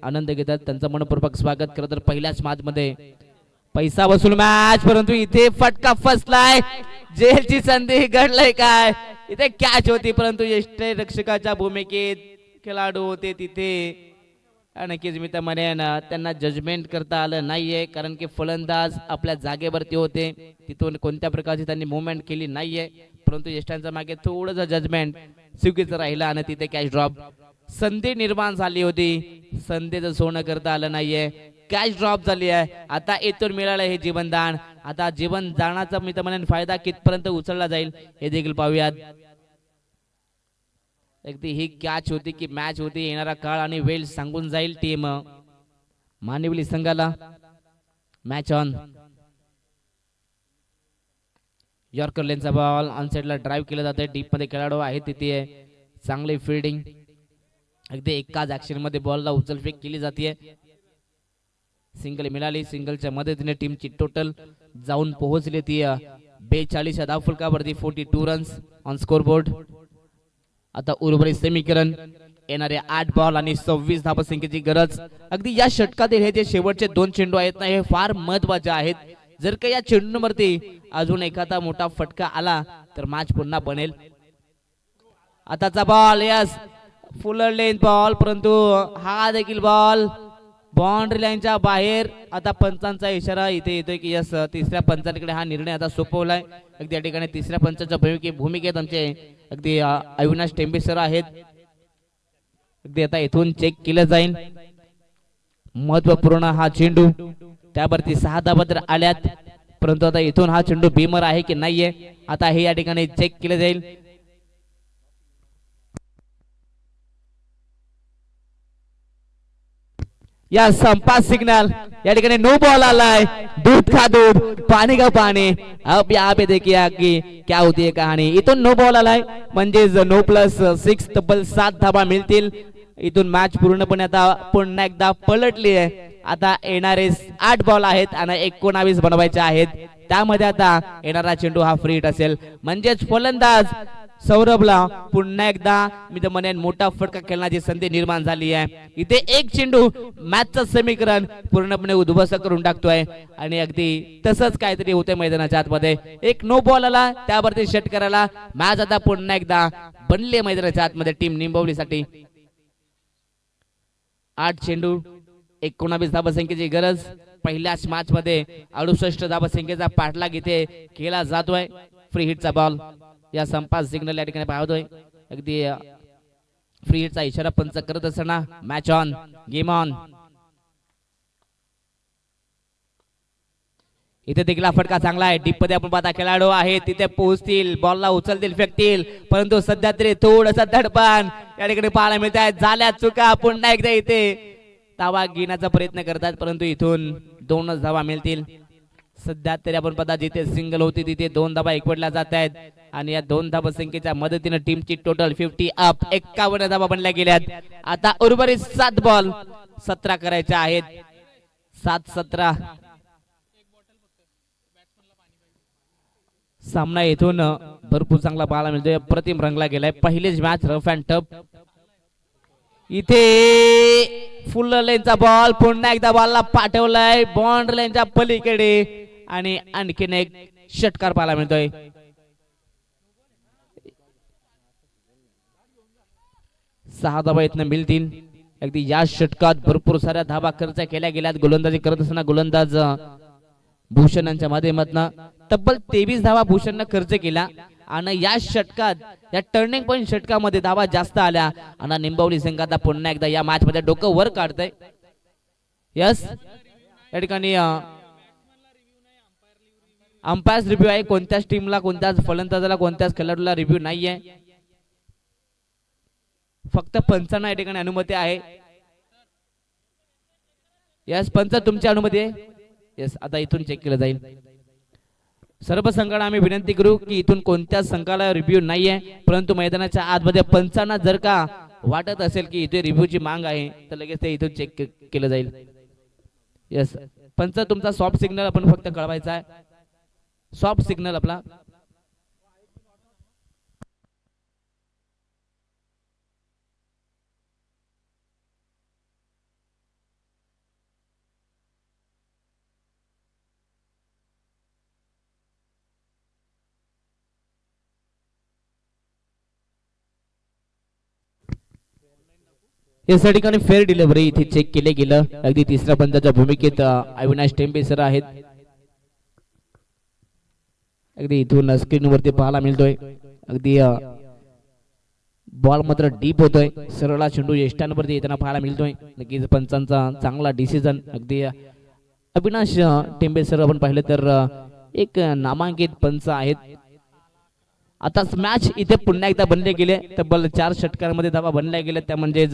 आनंद घेतात. त्यांचं मनपूर्वक स्वागत. खरं तर पहिल्याच मॅच मध्ये पैसा वसूल मॅच, परंतु इथे फटका फसलाय. जेलची संधी घडलंय काय. इथे कॅच होती परंतु यष्टीरक्षकाच्या भूमिकेत खेळाडू होते तिथे. नक्कीच मी तर म्हणेन त्यांना जजमेंट करता आलं नाहीये, कारण की फलंदाज आपल्या जागेवरती होते. तिथून कोणत्या प्रकारची त्यांनी मुवमेंट केली नाहीये, परंतु यष्टांच्या मागे थोडंसं जजमेंट चुकीचं राहिलं आणि तिथे कॅच ड्रॉप. संधी निर्माण झाली होती, संधीचं सोनं करता आलं नाहीये. कॅच ड्रॉप झाली आहे. आता इथून मिळालं हे जीवनदान. आता जीवन दानाचा मी तर म्हणेन फायदा कितपर्यंत उचलला जाईल हे देखील पाहूयात. अगदी ही कॅच होती की मॅच होती. येणारा काळ आणि वेळ सांगून जाईल टीम मानिवली संघाला. Match on. यॉर्कर लेनचा बॉल ऑन साइडला ड्राइव्ह केला जाते. डीप मध्ये खेळाडू आहे तिथे. चांगली फिल्डिंग. अगदी एकाच ऍक्शन मध्ये बॉलला उचलफेक केली जाते. सिंगल मिळाली. सिंगलच्या मदतीने टीमची टोटल जाऊन पोहोचली ती 42 धावफलकावरती. 42 रन्स ऑन स्कोरबोर्ड. आता उर्वरित समीकरण येणारे 8 बॉल आणि 26 धावसंख्येची गरज. अगदी या षटकातील हे जे शेवटचे 2 चेंडू आहेत ना, हे फार महत्वाचे आहेत. जर का या चेंडूवरती अजून एखादा मोठा फटका आला तर मॅच पुन्हा बनेल. आताचा बॉल यस फुल लेंथ बॉल, परंतु हा देखील बॉल बाउंड्री लाईनच्या बाहेर. आता पंचांचा इशारा इथे येतोय की यस तिसऱ्या पंचाकडे हा निर्णय आता सोपवलाय. अगदी या ठिकाणी तिसऱ्या पंचाच्या भूमिकेत आमचे अगदी अविनाश टेंबे सर आहेत. अगदी आता इथून चेक केलं जाईल. महत्वपूर्ण हा चेंडू. त्यावरती 6 धावा तर आल्यात, परंतु आता इथून हा चेंडू बीमर आहे की नाहीये आता हे या ठिकाणी चेक केलं जाईल. या संपा सिग्नल या ठिकाणी नो बॉल आलाय. दूध का दूध पाणी का पाणी. अब यहाँ पे देखिए कि क्या होती है कहाणी. इथून नो बॉल आलाय म्हणजे नो प्लस 6 तब्बल 7 धावा मिळतील. इथून मॅच पूर्णपणे आता पुन्हा एकदा पलटली आहे. आता येणारे 8 बॉल आहेत आणि 19 बनवायचे आहेत. त्यामध्ये आता येणारा चेंडू हा फ्री हिट असेल. म्हणजेच फलंदाज सौरभला पुन्हा एकदा मी तर म्हणेन मोठा फटका खेळण्याची संधी निर्माण झाली आहे. इथे एक चेंडू मॅचचं समीकरण पूर्णपणे उद्ध्वस्त करून टाकतोय आणि अगदी तसंच काहीतरी होतंय मैदानाच्या आतमध्ये. एक नो बॉल आला, त्यावरती षटकाराला. मॅच आता पुन्हा एकदा बनले मैदानाच्या आतमध्ये टीम निंबवलीसाठी. 8 चेंडू 19 धावसंख्येची गरज. पहिल्याच मॅच मध्ये 68 धावसंख्येचा पाठलाग इथे केला जातोय. फ्री हिटचा बॉल या संपा सिग्नल या ठिकाणी पाहतोय. अगदी फ्री हिटचा इशारा पंच करत असताना मॅच ऑन, गेम ऑन. इथे देखील फटका चांगला आहे. डीप मध्ये आपण पाहता खेळाडू आहे तिथे पोहोचतील, बॉलला उचलतील, फेकतील, परंतु सध्या तरी थोडंसं धडपण या ठिकाणी पाहायला मिळत आहे. झाल्या चुका. पुन्हा एकदा इथे धावा घेण्याचा प्रयत्न करतात, परंतु इथून 2च धावा मिळतील. सध्या तरी आपण पाहता जिथे सिंगल होती तिथे 2 धावा एकवटल्या जात आहेत आणि या 2 धावा संख्येच्या मदतीने टीमची टोटल 50 अप. 51 धावा बनल्या गेल्यात. आता उर्वरित 7 बॉल 17 करायचे आहेत. 7-17 सामना इथून भरपूर चांगला पाहायला मिळतोय. अप्रतिम रंगला गेलाय. पहिलीच मॅच रफ अँड टफ. इथे फुल लेनचा बॉल पुन्हा एकदा बॉलला पाठवलाय बाउंड्री लाईनच्या पलीकडे आणि आणखीन एक षटकार पाहायला मिळतोय. 6 धावा इथनं मिळतील. अगदी या षटकात भरपूर साऱ्या धावा खर्च केल्या गेल्यात. गोलंदाजी करत असताना गोलंदाज भूषणांच्या माध्यमातून तब्बल 23 धावा भूषणनं खर्च केला आणि या षटकात या टर्निंग पॉइंट षटकामध्ये धावा जास्त आल्या आणि निंबवली संघ आता पुन्हा एकदा या मॅच मध्ये डोकं वर काढतंय. यस, या ठिकाणी अंपायर्स रिव्ह्यू आहे. कोणत्याच टीमला, कोणत्याच फलंदाजाला, कोणत्याच खेळाडूला रिव्ह्यू नाहीये. फक्त पंचांना या ठिकाणी अनुमती आहे. यस, पंच तुमची अनुमती आहे. यस, आता इथून चेक केलं जाईल. सर्व संघाला आम्ही विनंती करू की इथून कोणत्याच संघाला रिव्ह्यू नाहीये, परंतु मैदानाच्या आतमध्ये पंचांना जर का वाटत असेल की इथे रिव्ह्यूची मांग आहे तर लगेच ते इथून चेक केलं जाईल. यस, पंच तुमचा सॉफ्ट सिग्नल आपण फक्त कळवायचा आहे. सॉफ्ट सिग्नल आपला. या ठिकाणी फेअर डिलिव्हरी इथे चेक केले गेलं. अगदी तिसऱ्या पंचाच्या भूमिकेत अविनाश टेंबे सर आहेत. अगदी इथून स्क्रीन वरती पाहायला मिळतोय. अगदी बॉल मात्र डीप होतोय. सरळा चेंडू यष्टांवरती येताना पाहायला मिळतोय. नक्कीच पंचांचा चांगला डिसिजन. अगदी अविनाश टेंबे सर आपण पाहिलं तर एक नामांकित पंच आहेत. आता मॅच इथे पुन्हा एकदा बनले गेले. तब्बल 4 षटकांमध्ये धावा बनल्या गेल्या, त्या म्हणजे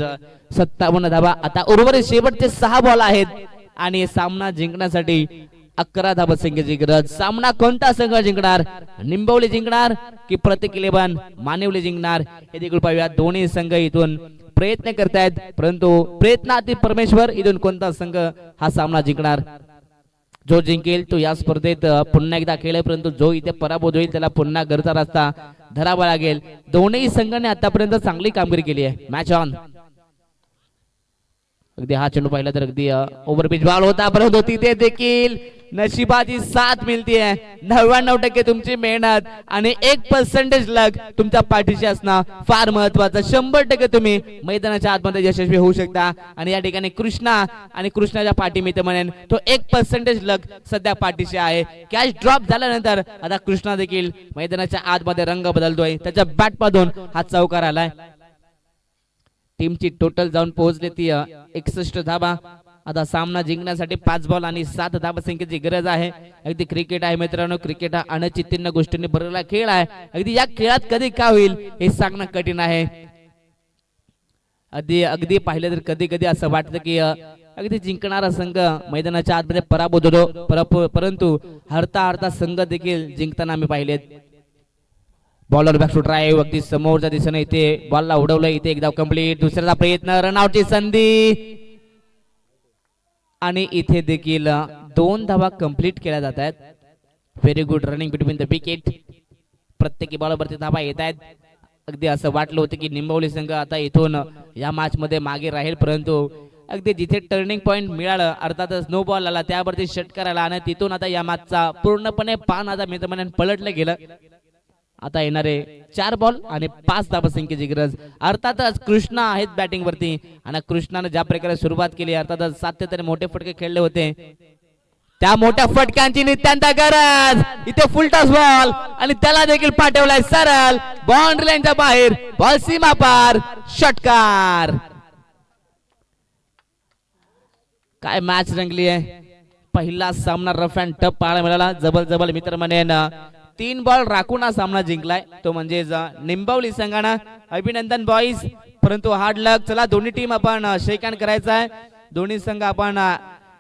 57 धावा. आता उर्वरित शेवटचे 6 बॉल आहेत आणि सामना जिंकण्यासाठी 11 धावा संख्येची गरज. सामना कोणता संघ जिंकणार? निंबवली जिंकणार की प्रत्येक 11 मानिवली जिंकणार? हे देखील पाहूया. दोन्ही संघ इथून प्रयत्न करतायत, परंतु प्रयत्नातील परमेश्वर. इथून कोणता संघ हा सामना जिंकणार? जो जिंकेल तो या स्पर्धेत पुन्हा एकदा खेळेल, परंतु जो इथे पराभूत होईल त्याला पुन्हा घरचा रस्ता धरावा लागेल. दोन्ही संघांनी आतापर्यंत चांगली कामगिरी केली आहे. Match on. अगदी हा चेंडू पाहिला तर अगदी ओव्हरपिच बॉल होता, परंतु तिथे देखील नशिबाची साथ मिळते. 99% तुमची मेहनत आणि 1% लक तुमच्या पाठीशी असणं फार महत्वाचं. 100% तुम्ही मैदानाच्या आतमध्ये यशस्वी होऊ शकता. आणि या ठिकाणी कृष्णा आणि कृष्णाच्या पाठी मी तर म्हणेन तो 1% लक सध्या पाठीशी आहे. कॅच ड्रॉप झाल्यानंतर आता कृष्णा देखील मैदानाच्या आतमध्ये रंग बदलतोय. त्याच्या बॅट मधून हा चौकार आलाय. टीमची टोटल जाऊन पोहोचली ती 61 धावा. आता सामना जिंकण्यासाठी 5 बॉल आणि 7 धावा संख्येची गरज आहे. अगदी क्रिकेट आहे मित्रांनो. क्रिकेट हा अनचित्तीर्ण गोष्टींनी भरलेला खेळ आहे. अगदी या खेळात कधी काय होईल हे सांगणं कठीण आहे. अगदी पाहिलं तर कधी कधी असं वाटतं की अगदी जिंकणारा संघ मैदानाच्या आतमध्ये पराभूत होतो, परंतु हरता हरता संघ देखील जिंकताना आम्ही पाहिलेत. Bowler back to drive. अगदी समोरच्या दिशेने इथे बॉलला उडवलं. इथे एकदा कंप्लीट. दुसऱ्याचा प्रयत्न. रनआउटची संधी आणि इथे देखील 2 धावा कंप्लीट केल्या जात आहेत. Very good running between the wicket. प्रत्येकी बॉलवरती धावा येत आहेत. अगदी असं वाटलं होतं की निंबवली संघ आता इथून या मॅच मध्ये मागे राहील, परंतु अगदी जिथे टर्निंग पॉइंट मिळालं, अर्थातच नो बॉल आला, त्यावरती षटकार आला आणि तिथून आता या मॅचचा पूर्णपणे पान आता मित्रमंडळ पलटलं गेलं. आता येणारे 4 बॉल आणि 5 धावा संख्येची गरज. अर्थातच कृष्णा आहेत बॅटिंग वरती आणि कृष्णाने ज्या प्रकारे सुरुवात केली, अर्थातच 7 ते मोठे फटके खेळले होते, त्या मोठ्या फटक्यांची नित्यांत गरज. इथे फुल टॉस बॉल आणि त्याला देखील पाठवलाय सरळ बाउंड्री लाईनच्या बाहेर. बॉल सीमा पार. षटकार. काय मॅच रंगली आहे. पहिला सामना रफ अँड टफ पाहायला मिळाला. जबल मित्र म्हणेन 3 बॉल राखून हा सामना जिंकलाय, तो म्हणजे निंबवली संघानं. अभिनंदन बॉईज, परंतु हार्ड लक. चला दोन्ही टीम आपण शेक हँड करायचा आहे. दोन्ही संघ आपण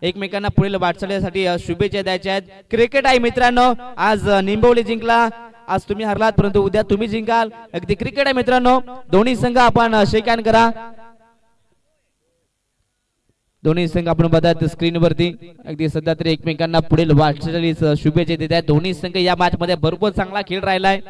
एकमेकांना पुढील वाटचालीसाठी शुभेच्छा द्यायच्या आहेत. क्रिकेट आहे मित्रांनो. आज निंबवली जिंकला, आज तुम्ही हरलात, परंतु उद्या तुम्ही जिंकाल. अगदी क्रिकेट आहे मित्रांनो. दोन्ही संघ आपण शेक हँड करा. दोन्ही संघ आपण बघतात स्क्रीन वरती. अगदी सध्या तरी एकमेकांना पुढील वाटचालीस शुभेच्छा देत आहेत. दोन्ही संघ या मॅच मध्ये भरपूर चांगला खेळ राहिलाय.